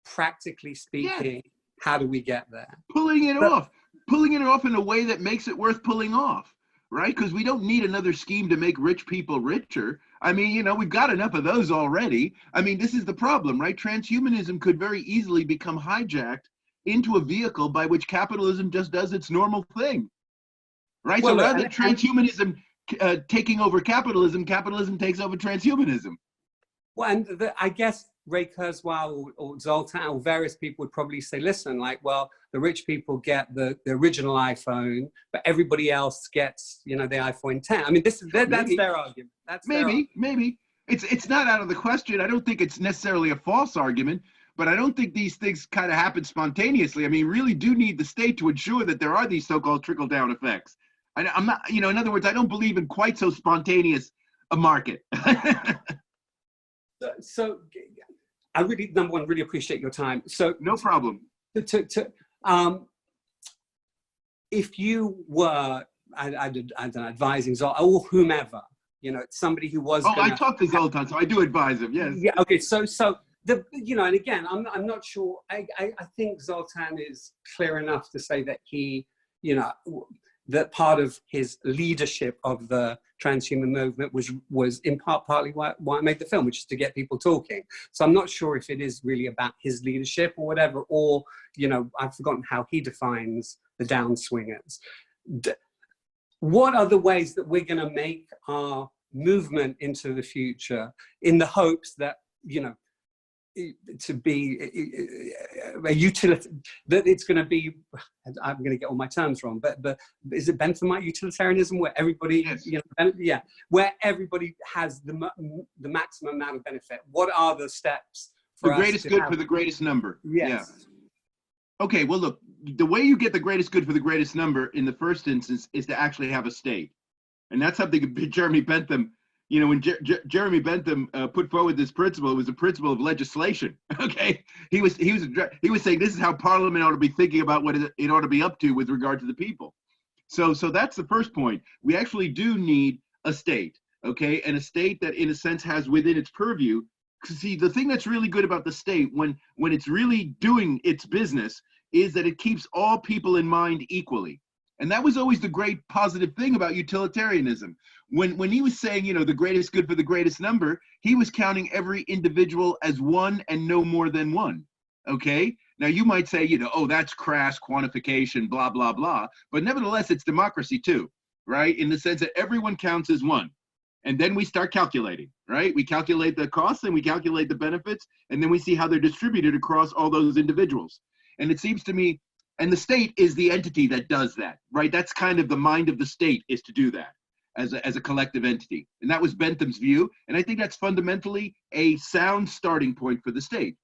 practically speaking, how do we get there? Pulling it off in a way that makes it worth pulling off, right? Because we don't need another scheme to make rich people richer. We've got enough of those already. This is the problem, right? Transhumanism could very easily become hijacked into a vehicle by which capitalism just does its normal thing, right? Well, so rather than transhumanism taking over capitalism, capitalism takes over transhumanism. Well, and I guess Ray Kurzweil or Zoltan or various people would probably say, listen, the rich people get the original iPhone, but everybody else gets, the iPhone 10. That's their argument. Maybe. It's not out of the question. I don't think it's necessarily a false argument, but I don't think these things kind of happen spontaneously. Really do need the state to ensure that there are these so-called trickle-down effects. I'm not, in other words, I don't believe in quite so spontaneous a market. So I really, number one, really appreciate your time. So no problem. If you were, I don't know, advising Zoltan or whomever, somebody who was. I talked to Zoltan, so I do advise him. Yes. Yeah. Okay. So and again, I'm not sure. I think Zoltan is clear enough to say that he, that part of his leadership of the transhuman movement was in partly why I made the film, which is to get people talking. So I'm not sure if it is really about his leadership or whatever, or, I've forgotten how he defines the downswingers. What are the ways that we're going to make our movement into the future in the hopes that, to be a utility, that it's going to be, I'm going to get all my terms wrong, but is it Benthamite utilitarianism where everybody, yes. Where everybody has the maximum amount of benefit? What are the steps for the greatest good for the greatest number? Yes. Yeah. Okay, well, look, the way you get the greatest good for the greatest number in the first instance is to actually have a state. And that's something Jeremy Bentham, when Jeremy Bentham put forward this principle, it was a principle of legislation. Okay, he was saying this is how Parliament ought to be thinking about what it ought to be up to with regard to the people. So that's the first point. We actually do need a state, okay, and a state that, in a sense, has within its purview. See, the thing that's really good about the state, when it's really doing its business, is that it keeps all people in mind equally. And that was always the great positive thing about utilitarianism. When he was saying, the greatest good for the greatest number, he was counting every individual as one and no more than one, okay? Now, you might say, oh, that's crass quantification, blah, blah, blah. But nevertheless, it's democracy too, right? In the sense that everyone counts as one. And then we start calculating, right? We calculate the costs and we calculate the benefits, and then we see how they're distributed across all those individuals. And it seems to me, and the state is the entity that does that, right? That's kind of the mind of the state, is to do that as a collective entity. And that was Bentham's view. And I think that's fundamentally a sound starting point for the state,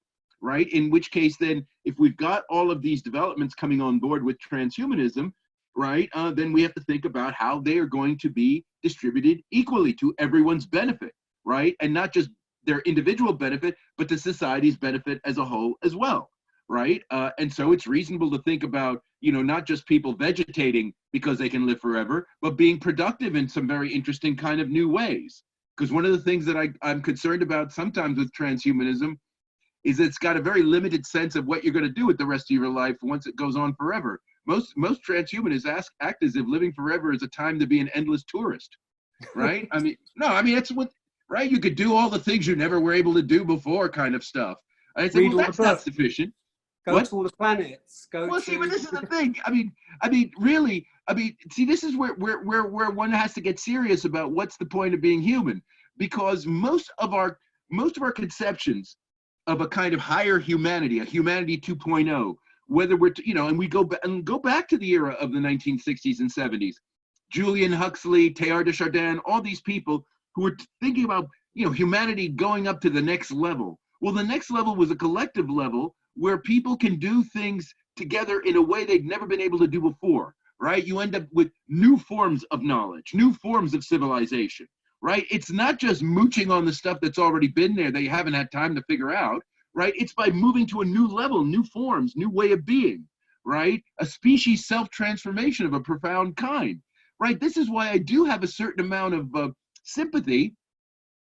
right? In which case then, if we've got all of these developments coming on board with transhumanism, right, then we have to think about how they are going to be distributed equally to everyone's benefit, right? And not just their individual benefit, but the society's benefit as a whole as well, right? And so it's reasonable to think about, you know, not just people vegetating because they can live forever, but being productive in some very interesting kind of new ways. Because one of the things that I'm concerned about sometimes with transhumanism is it's got a very limited sense of what you're going to do with the rest of your life once it goes on forever. Most transhumanists act as if living forever is a time to be an endless tourist, right? I mean, no, I mean, it's what, right? You could do all the things you never were able to do before kind of stuff. I say, well, that's not sufficient. Go to all the planets. See, but this is the thing. I mean, really, see, this is where one has to get serious about what's the point of being human, because most of our conceptions of a kind of higher humanity, a humanity 2.0, whether we're, you know, and we go back to the era of the 1960s and 70s, Julian Huxley, Teilhard de Chardin, all these people who were thinking about, you know, humanity going up to the next level. Well, the next level was a collective level where people can do things together in a way they've never been able to do before, right? You end up with new forms of knowledge, new forms of civilization, right? It's not just mooching on the stuff that's already been there that you haven't had time to figure out, right? It's by moving to a new level, new forms, new way of being, right? A species self-transformation of a profound kind, right? This is why I do have a certain amount of sympathy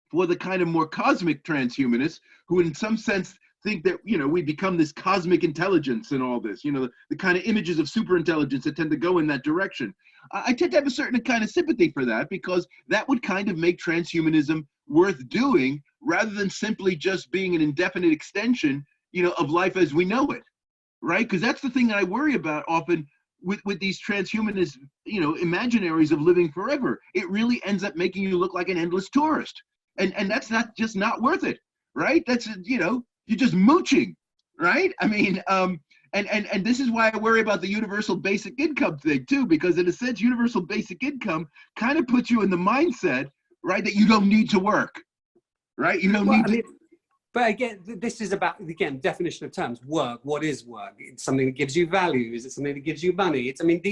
for the kind of more cosmic transhumanists who in some sense think that, you know, we become this cosmic intelligence and all this, you know, the kind of images of superintelligence that tend to go in that direction. I tend to have a certain kind of sympathy for that, because that would kind of make transhumanism worth doing rather than simply just being an indefinite extension, you know, of life as we know it, right? Because that's the thing that I worry about often with these transhumanist, you know, imaginaries of living forever. It really ends up making you look like an endless tourist. And that's not worth it, right? That's, you know, you're just mooching, right? I mean, and this is why I worry about the universal basic income thing too, because in a sense, universal basic income kind of puts you in the mindset, right, that you don't need to work, right? You don't need to. But again, this is about, again, definition of terms. Work, what is work? It's something that gives you value. Is it something that gives you money? It's, I mean,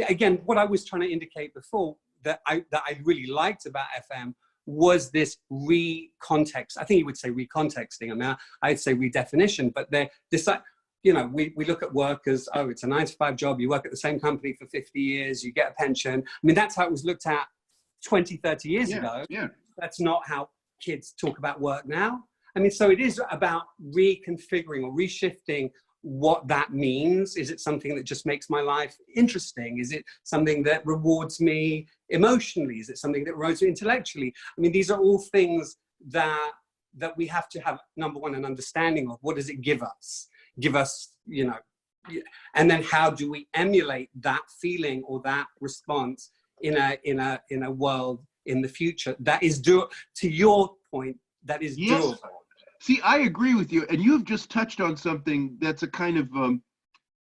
again, what I was trying to indicate before that I really liked about FM was this recontext. I think you would say recontexting. I mean, I'd say redefinition, but this, you know, we look at work as, oh, it's a 9-to-5 job. You work at the same company for 50 years, you get a pension. I mean, that's how it was looked at 20, 30 years ago. Yeah. That's not how kids talk about work now. I mean, so it is about reconfiguring or reshifting what that means. Is it something that just makes my life interesting? Is it something that rewards me emotionally? Is it something that rewards me intellectually? I mean, these are all things that we have to have, number one, an understanding of. What does it give us? Give us, you know, and then how do we emulate that feeling or that response in a world in the future that is to your point, that is doable. See, I agree with you, and you have just touched on something that's a kind of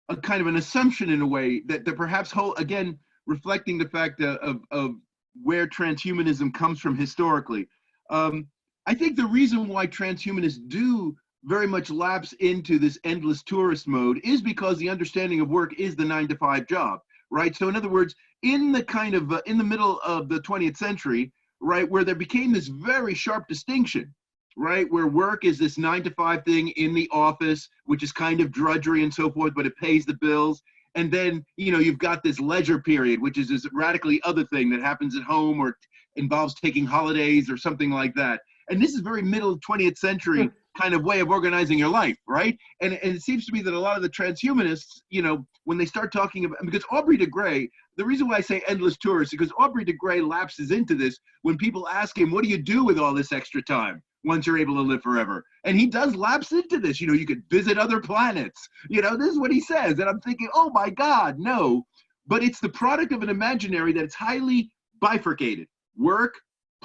an assumption in a way that perhaps again reflecting the fact of where transhumanism comes from historically. I think the reason why transhumanists do very much lapse into this endless tourist mode is because the understanding of work is the 9-to-5 job, right? So in other words, in the kind of in the middle of the 20th century, right, where there became this very sharp distinction, right, where work is this 9-to-5 thing in the office, which is kind of drudgery and so forth, but it pays the bills. And then, you know, you've got this leisure period, which is this radically other thing that happens at home or involves taking holidays or something like that. And this is very middle 20th century kind of way of organizing your life, right? And it seems to me that a lot of the transhumanists, you know, when they start talking about, because Aubrey de Grey, the reason why I say endless tourist is because Aubrey de Grey lapses into this when people ask him, what do you do with all this extra time once you're able to live forever? And he does lapse into this, you know, you could visit other planets, you know, this is what he says. And I'm thinking, oh my God, no. But it's the product of an imaginary that's highly bifurcated. Work,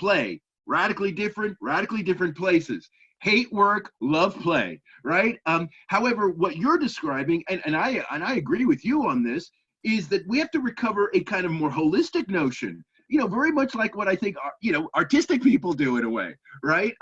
play. Radically different places. Hate work, love play, right? However, what you're describing, and I agree with you on this, is that we have to recover a kind of more holistic notion, very much like what I think, artistic people do in a way, right?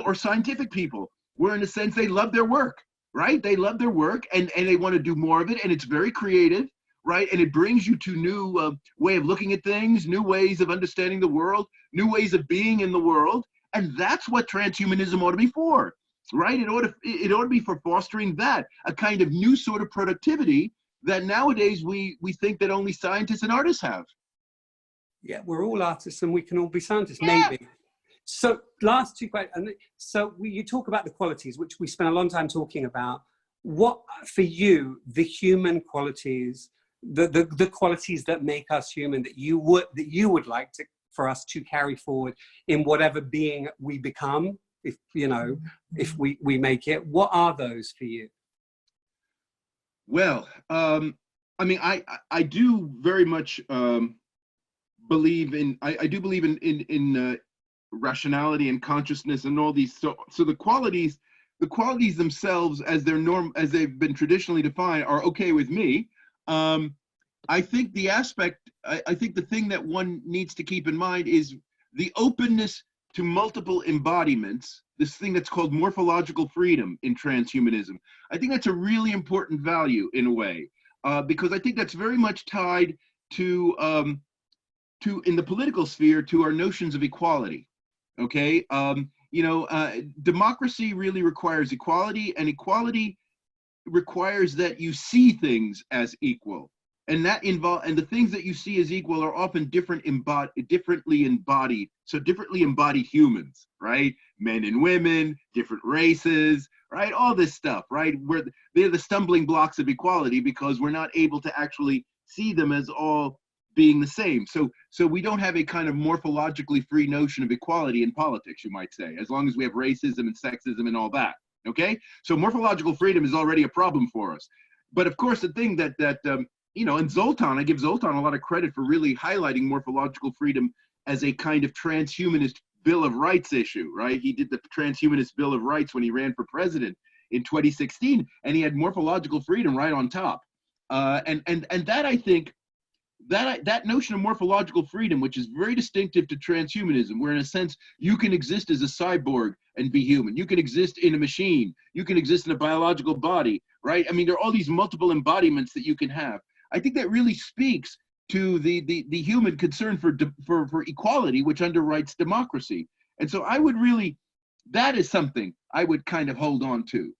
Or scientific people, where in a sense they love their work, right? They love their work and they want to do more of it, and it's very creative, right? And it brings you to new way of looking at things, new ways of understanding the world, new ways of being in the world. And that's what transhumanism ought to be for, right? It ought to be for fostering that, a kind of new sort of productivity that nowadays we think that only scientists and artists have. Yeah, we're all artists and we can all be scientists, Yeah. maybe. So last two questions. So you talk about the qualities, which we spent a long time talking about. What, for you, the human qualities, the qualities that make us human, that you would like for us to carry forward in whatever being we become, if we make it, what are those for you? Well, I do very much believe in rationality and consciousness and all these. So the qualities themselves, as they've been traditionally defined, are okay with me. I think the thing that one needs to keep in mind is the openness to multiple embodiments, this thing that's called morphological freedom in transhumanism. I think that's a really important value in a way, because I think that's very much tied to in the political sphere, to our notions of equality. Okay, democracy really requires equality, and equality requires that you see things as equal. And the things that you see as equal are often differently embodied. So differently embodied humans, right? Men and women, different races, right? All this stuff, right? They're the stumbling blocks of equality because we're not able to actually see them as all being the same. So we don't have a kind of morphologically free notion of equality in politics, you might say, as long as we have racism and sexism and all that. Okay? So morphological freedom is already a problem for us. But of course, the thing that and Zoltan, I give Zoltan a lot of credit for really highlighting morphological freedom as a kind of transhumanist Bill of Rights issue, right? He did the transhumanist Bill of Rights when he ran for president in 2016, and he had morphological freedom right on top. And that, I think, that notion of morphological freedom, which is very distinctive to transhumanism, where in a sense you can exist as a cyborg and be human, you can exist in a machine, you can exist in a biological body, right? I mean, there are all these multiple embodiments that you can have. I think that really speaks to the human concern for equality, which underwrites democracy. And so that is something I would kind of hold on to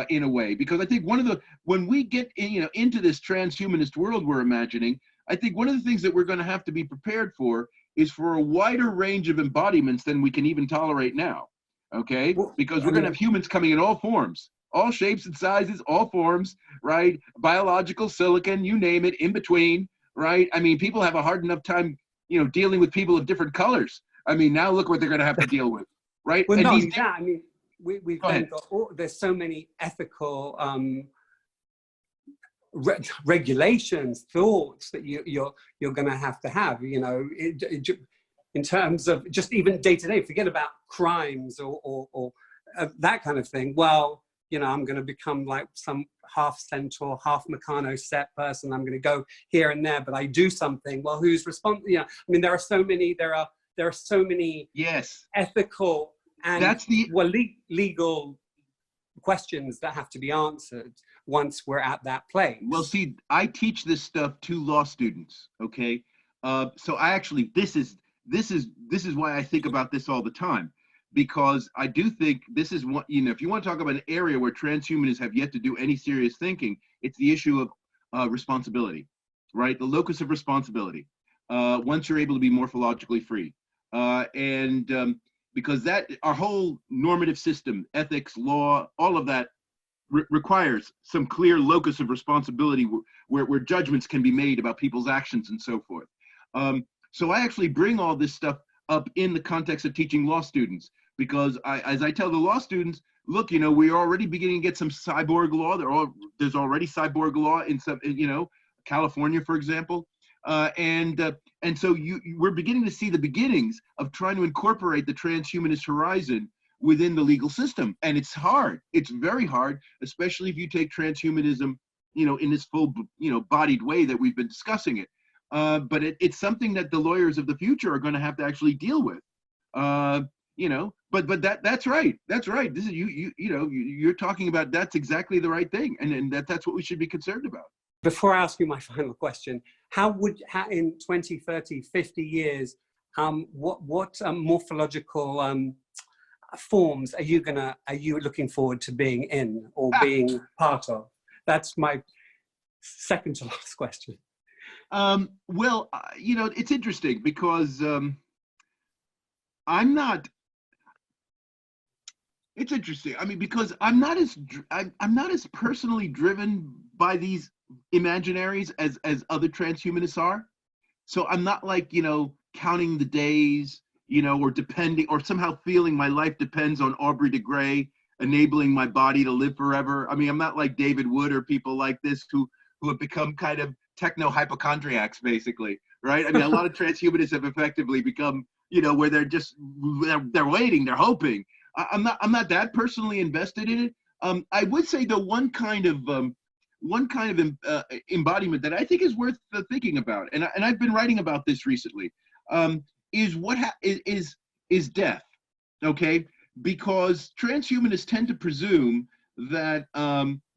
in a way, because I think when we get into this transhumanist world we're imagining, I think one of the things that we're going to have to be prepared for is for a wider range of embodiments than we can even tolerate now. Okay, because we're going to have humans coming in all forms, all shapes and sizes, all forms, right? Biological, silicon, you name it, in between, right? I mean, people have a hard enough time, dealing with people of different colors. I mean, now look what they're going to have to deal with, right? Well, not only that, I mean, we've then got, there's so many ethical regulations, thoughts that you're going to have, in terms of just even day to day. Forget about crimes or that kind of thing. Well, I'm going to become like some half centaur, half Meccano set person. I'm going to go here and there, but I do something. Well, who's responsible? I mean, there are so many. There are so many. Yes. Ethical and legal questions that have to be answered once we're at that place. Well, see, I teach this stuff to law students. Okay, so I actually this is why I think about this all the time, because I do think this is what, if you want to talk about an area where transhumanists have yet to do any serious thinking, it's the issue of responsibility, right? The locus of responsibility. Once you're able to be morphologically free, because that our whole normative system, ethics, law, all of that requires some clear locus of responsibility where judgments can be made about people's actions and so forth. So I actually bring all this stuff up in the context of teaching law students, because as I tell the law students, look, we're already beginning to get some cyborg law. There's already cyborg law in some, California, for example. And so we're beginning to see the beginnings of trying to incorporate the transhumanist horizon within the legal system. And it's hard. It's very hard, especially if you take transhumanism, in this full, bodied way that we've been discussing it. But it's something that the lawyers of the future are going to have to actually deal with. But that's right. That's right. This is you're talking about, that's exactly the right thing, and that's what we should be concerned about. Before I ask you my final question, how in 20, 30, 50 years, what morphological forms are you looking forward to being in or being part of? That's my second to last question. Well, it's interesting because it's interesting. I mean, because I'm not as personally driven by these imaginaries as other transhumanists are. So I'm not like, counting the days, or depending, or somehow feeling my life depends on Aubrey de Grey enabling my body to live forever. I mean, I'm not like David Wood or people like this who have become kind of techno-hypochondriacs, basically, right? I mean, a lot of transhumanists have effectively become, where they're waiting, they're hoping. I'm not that personally invested in it. I would say the one kind of embodiment that I think is worth thinking about, and I've been writing about this recently, is death. Okay, because transhumanists tend to presume that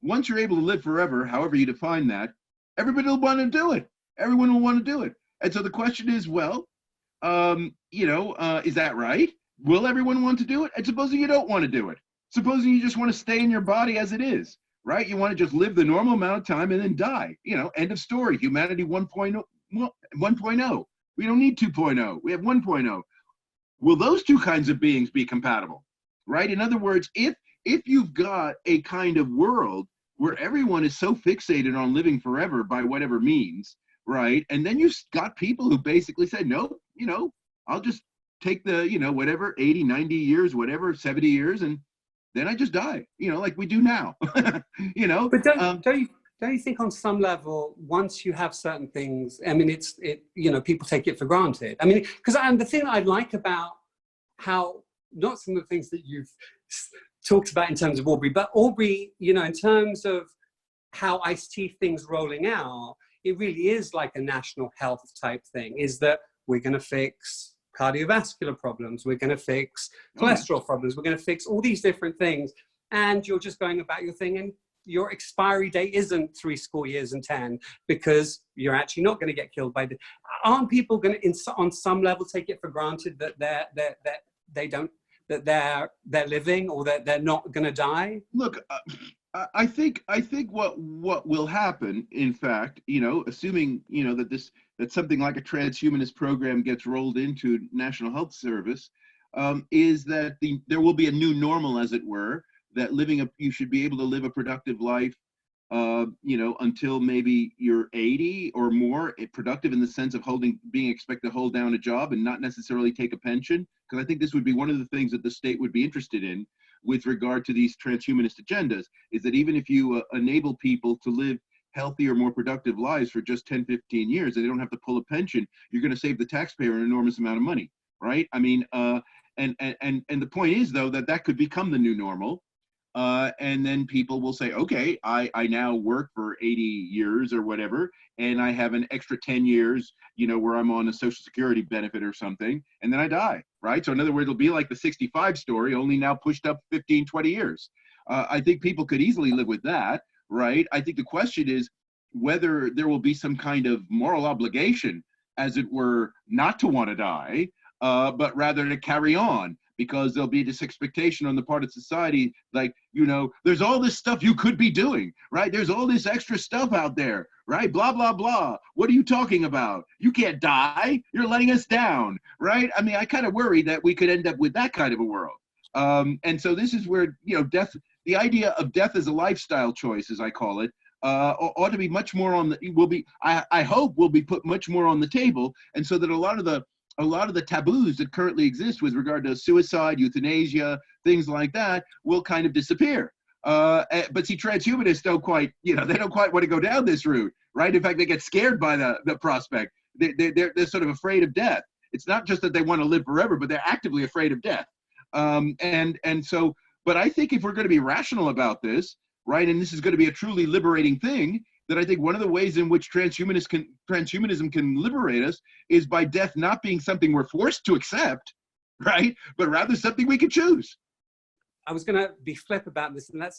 once you're able to live forever, however you define that, everybody will want to do it. Everyone will want to do it. And so the question is, well, is that right? Will everyone want to do it? And supposing you don't want to do it, supposing you just want to stay in your body as it is, right? You want to just live the normal amount of time and then die. End of story. Humanity 1.0. We don't need 2.0. We have 1.0. Will those two kinds of beings be compatible, right? In other words, if you've got a kind of world where everyone is so fixated on living forever by whatever means, right? And then you've got people who basically say, no, I'll just take the, whatever, 80, 90 years, whatever, 70 years, and then I just die, like we do now, But don't you think on some level, once you have certain things, I mean, people take it for granted. I mean, because the thing that I like about how, not some of the things that you've talked about in terms of Aubrey, but Aubrey, in terms of how I see things rolling out, it really is like a national health type thing, is that we're going to fix cardiovascular problems, we're going to fix cholesterol problems, we're going to fix all these different things, and you're just going about your thing, and your expiry date isn't 70 years and 10, because you're actually not going to get killed by aren't people going to, on some level, take it for granted that they're living, or that they're not going to die? Look, I think what will happen, in fact, assuming that something like a transhumanist program gets rolled into National Health Service, is that there will be a new normal, as it were, that you should be able to live a productive life, until maybe you're 80 or more, productive in the sense of being expected to hold down a job and not necessarily take a pension. Because I think this would be one of the things that the state would be interested in with regard to these transhumanist agendas, is that even if you enable people to live healthier, more productive lives for just 10, 15 years, and they don't have to pull a pension, you're going to save the taxpayer an enormous amount of money, right? I mean, and the point is, though, that could become the new normal. And then people will say, okay, I now work for 80 years or whatever, and I have an extra 10 years, where I'm on a Social Security benefit or something, and then I die, right? So in other words, it'll be like the 65 story, only now pushed up 15, 20 years. I think people could easily live with that, right? I think the question is whether there will be some kind of moral obligation, as it were, not to want to die, but rather to carry on. Because there'll be this expectation on the part of society, like, there's all this stuff you could be doing, right? There's all this extra stuff out there, right? Blah, blah, blah. What are you talking about? You can't die. You're letting us down, right? I mean, I kind of worry that we could end up with that kind of a world. And so this is where, death, the idea of death as a lifestyle choice, as I call it, ought to be much more I hope will be put much more on the table. And so that a lot of the taboos that currently exist with regard to suicide, euthanasia, things like that will kind of disappear. But see, transhumanists don't quite, they don't quite want to go down this route, right? In fact, they get scared by the prospect. They're sort of afraid of death. It's not just that they want to live forever, but they're actively afraid of death. But I think if we're going to be rational about this, right, and this is going to be a truly liberating thing, that I think one of the ways in which transhumanism can liberate us is by death not being something we're forced to accept, right, but rather something we can choose. I was going to be flip about this, and that's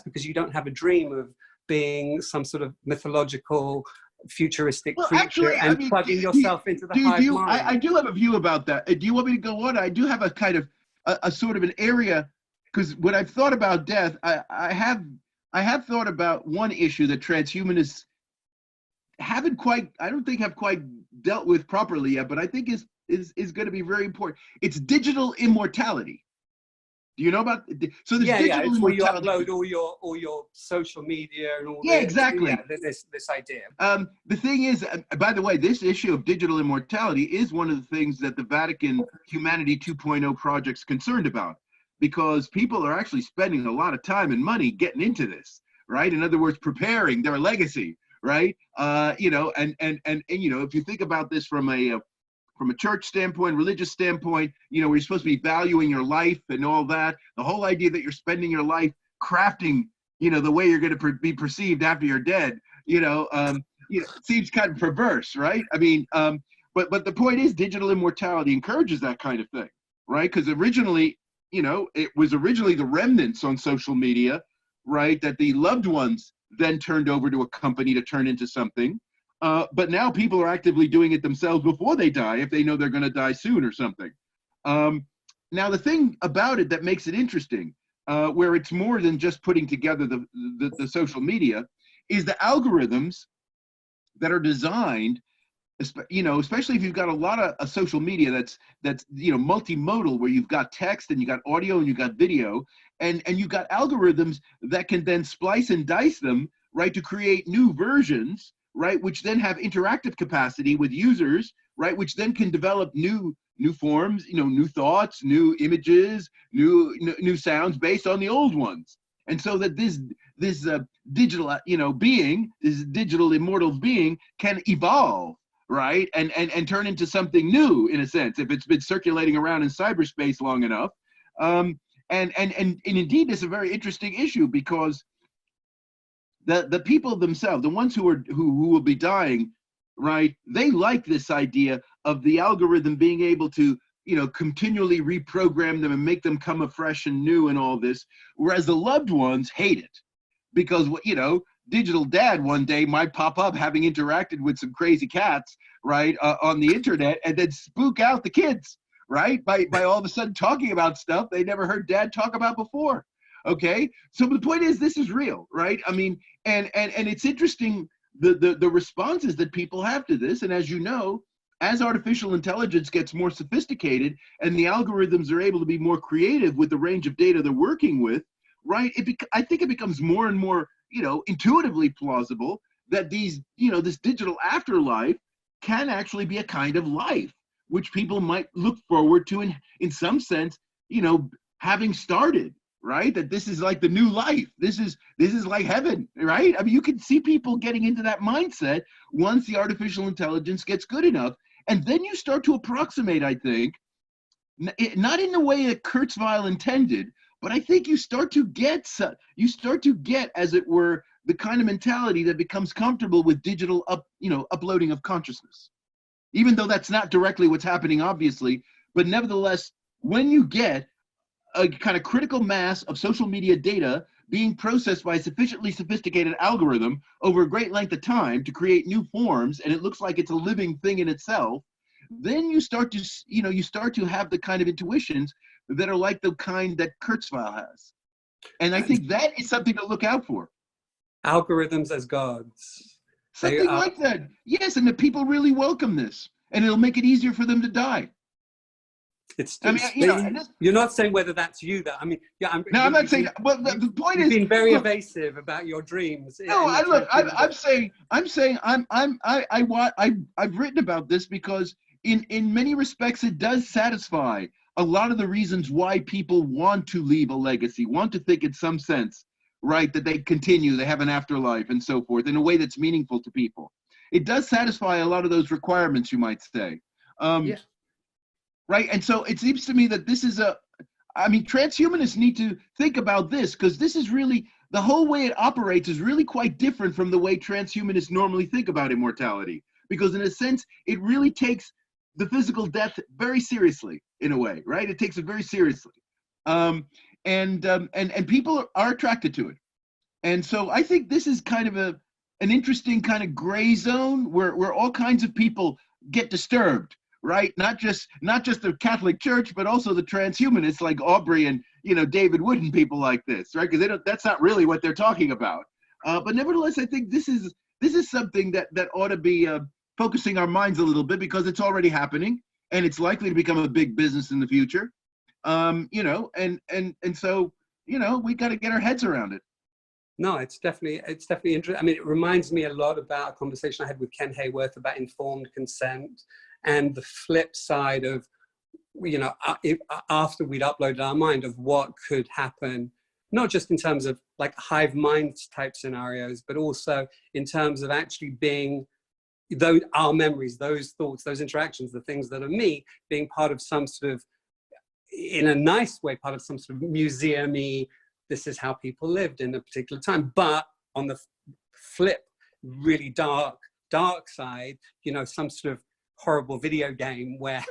because you don't have a dream of being some sort of mythological, futuristic creature plugging yourself into the hive mind. I do have a view about that. Do you want me to go on? I do have a kind of a sort of an area, because when I've thought about death, I have thought about one issue that transhumanists have quite dealt with properly yet, but I think is going to be very important. It's digital immortality. Do you know about? So there's digital it's immortality. Where you upload all your social media and all. Exactly. This idea. The thing is, by the way, this issue of digital immortality is one of the things that the Vatican Humanity 2.0 project's concerned about, because people are actually spending a lot of time and money getting into this, right? In other words, preparing their legacy, right? And if you think about this from a church standpoint, religious standpoint, where you're supposed to be valuing your life and all that, the whole idea that you're spending your life crafting, the way you're going to be perceived after you're dead, seems kind of perverse, right? I mean, but the point is, digital immortality encourages that kind of thing, right? Because originally, it was originally the remnants on social media, right, that the loved ones then turned over to a company to turn into something. But now people are actively doing it themselves before they die, if they know they're going to die soon or something. Now, the thing about it that makes it interesting, where it's more than just putting together the social media, is the algorithms that are designed, especially if you've got a lot of social media that's multimodal, where you've got text and you got audio and you got video, and you've got algorithms that can then splice and dice them, right, to create new versions, right, which then have interactive capacity with users, right, which then can develop new forms, new thoughts, new images, new sounds based on the old ones. And so that this digital, being, this digital immortal being, can evolve, right, and turn into something new, in a sense, if it's been circulating around in cyberspace long enough. And indeed, it's a very interesting issue, because the people themselves, the ones who will be dying, right, they like this idea of the algorithm being able to, continually reprogram them and make them come afresh and new and all this, whereas the loved ones hate it, because, digital dad one day might pop up having interacted with some crazy cats, right, on the internet, and then spook out the kids, right, by all of a sudden talking about stuff they never heard dad talk about before. Okay, so the point is, this is real, right? I mean, and it's interesting, the responses that people have to this. And as you know, as artificial intelligence gets more sophisticated and the algorithms are able to be more creative with the range of data they're working with, right, I think it becomes more and more, intuitively plausible that this digital afterlife can actually be a kind of life, which people might look forward to in some sense, having started. Right, that this is like the new life. This is like heaven, right? I mean, you can see people getting into that mindset once the artificial intelligence gets good enough, and then you start to approximate, I think, not in the way that Kurzweil intended, but I think you start to get, as it were, the kind of mentality that becomes comfortable with digital uploading of consciousness, even though that's not directly what's happening, obviously. But nevertheless, when you get a kind of critical mass of social media data being processed by a sufficiently sophisticated algorithm over a great length of time to create new forms, and it looks like it's a living thing in itself, then you start to have the kind of intuitions that are like the kind that Kurzweil has. And I think that is something to look out for. Algorithms as gods. Something like that. Yes, and the people really welcome this, and it'll make it easier for them to die. You're not saying whether that's you. I'm not saying. Well, the point is, you've been very evasive about your dreams. No, I'm saying I've written about this because in many respects it does satisfy a lot of the reasons why people want to leave a legacy, want to think in some sense, right? That they continue, they have an afterlife and so forth in a way that's meaningful to people. It does satisfy a lot of those requirements, you might say. Yeah. Right, and so it seems to me that this is I mean, transhumanists need to think about this, because this is really, the whole way it operates is really quite different from the way transhumanists normally think about immortality. Because in a sense, it really takes the physical death very seriously, in a way, right? It takes it very seriously. And people are attracted to it. And so I think this is kind of an interesting kind of gray zone where all kinds of people get disturbed, right? Not just the Catholic Church, but also the transhumanists like Aubrey and, you know, David Wood and people like this, right? Because that's not really what they're talking about. But nevertheless, I think this is something that ought to be focusing our minds a little bit, because it's already happening and it's likely to become a big business in the future. You know, and so, you know, we got to get our heads around it. No, it's definitely interesting. I mean, it reminds me a lot about a conversation I had with Ken Hayworth about informed consent, and the flip side of, you know, after we'd uploaded our mind, of what could happen, not just in terms of like hive mind type scenarios, but also in terms of actually being those, our memories, those thoughts, those interactions, the things that are me, being part of some sort of, in a nice way, part of some sort of museum-y, this is how people lived in a particular time. But on the flip, really dark side, you know, some sort of horrible video game where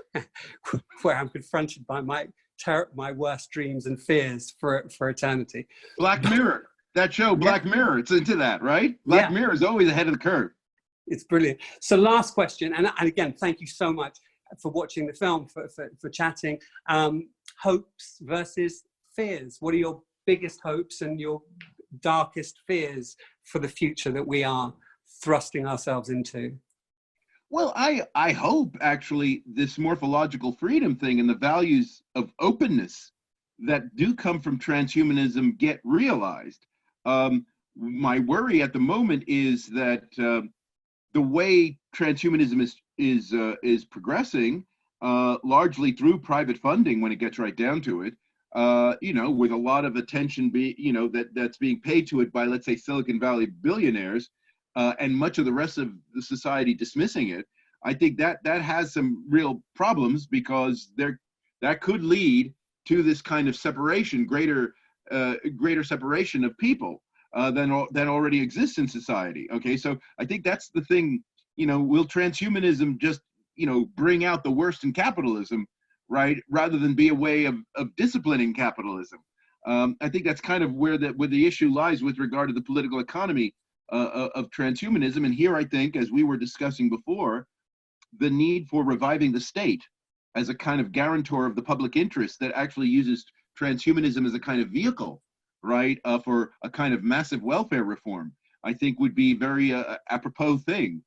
where I'm confronted by my worst dreams and fears for eternity. Black Mirror, that show, Black Mirror, it's into that, right? Black Mirror is always ahead of the curve. It's brilliant. So last question, and again, thank you so much for watching the film, for chatting. Hopes versus fears. What are your biggest hopes and your darkest fears for the future that we are thrusting ourselves into? Well, I hope actually this morphological freedom thing and the values of openness that do come from transhumanism get realized. My worry at the moment is that the way transhumanism is progressing, largely through private funding when it gets right down to it, you know, with a lot of attention that's being paid to it by, let's say, Silicon Valley billionaires, and much of the rest of the society dismissing it. I think that has some real problems, because that could lead to this kind of separation, greater separation of people than already exists in society. Okay, so I think that's the thing. You know, will transhumanism just, you know, bring out the worst in capitalism, right, rather than be a way of disciplining capitalism? I think that's kind of where the issue lies with regard to the political economy of transhumanism. And here, I think, as we were discussing before, the need for reviving the state as a kind of guarantor of the public interest that actually uses transhumanism as a kind of vehicle, right, for a kind of massive welfare reform, I think would be very apropos thing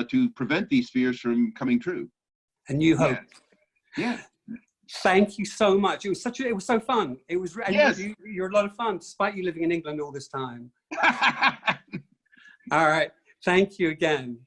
to prevent these fears from coming true. And you hope. Yeah. Thank you so much. It was so fun. It was, yes. You're a lot of fun, despite you living in England all this time. All right. Thank you again.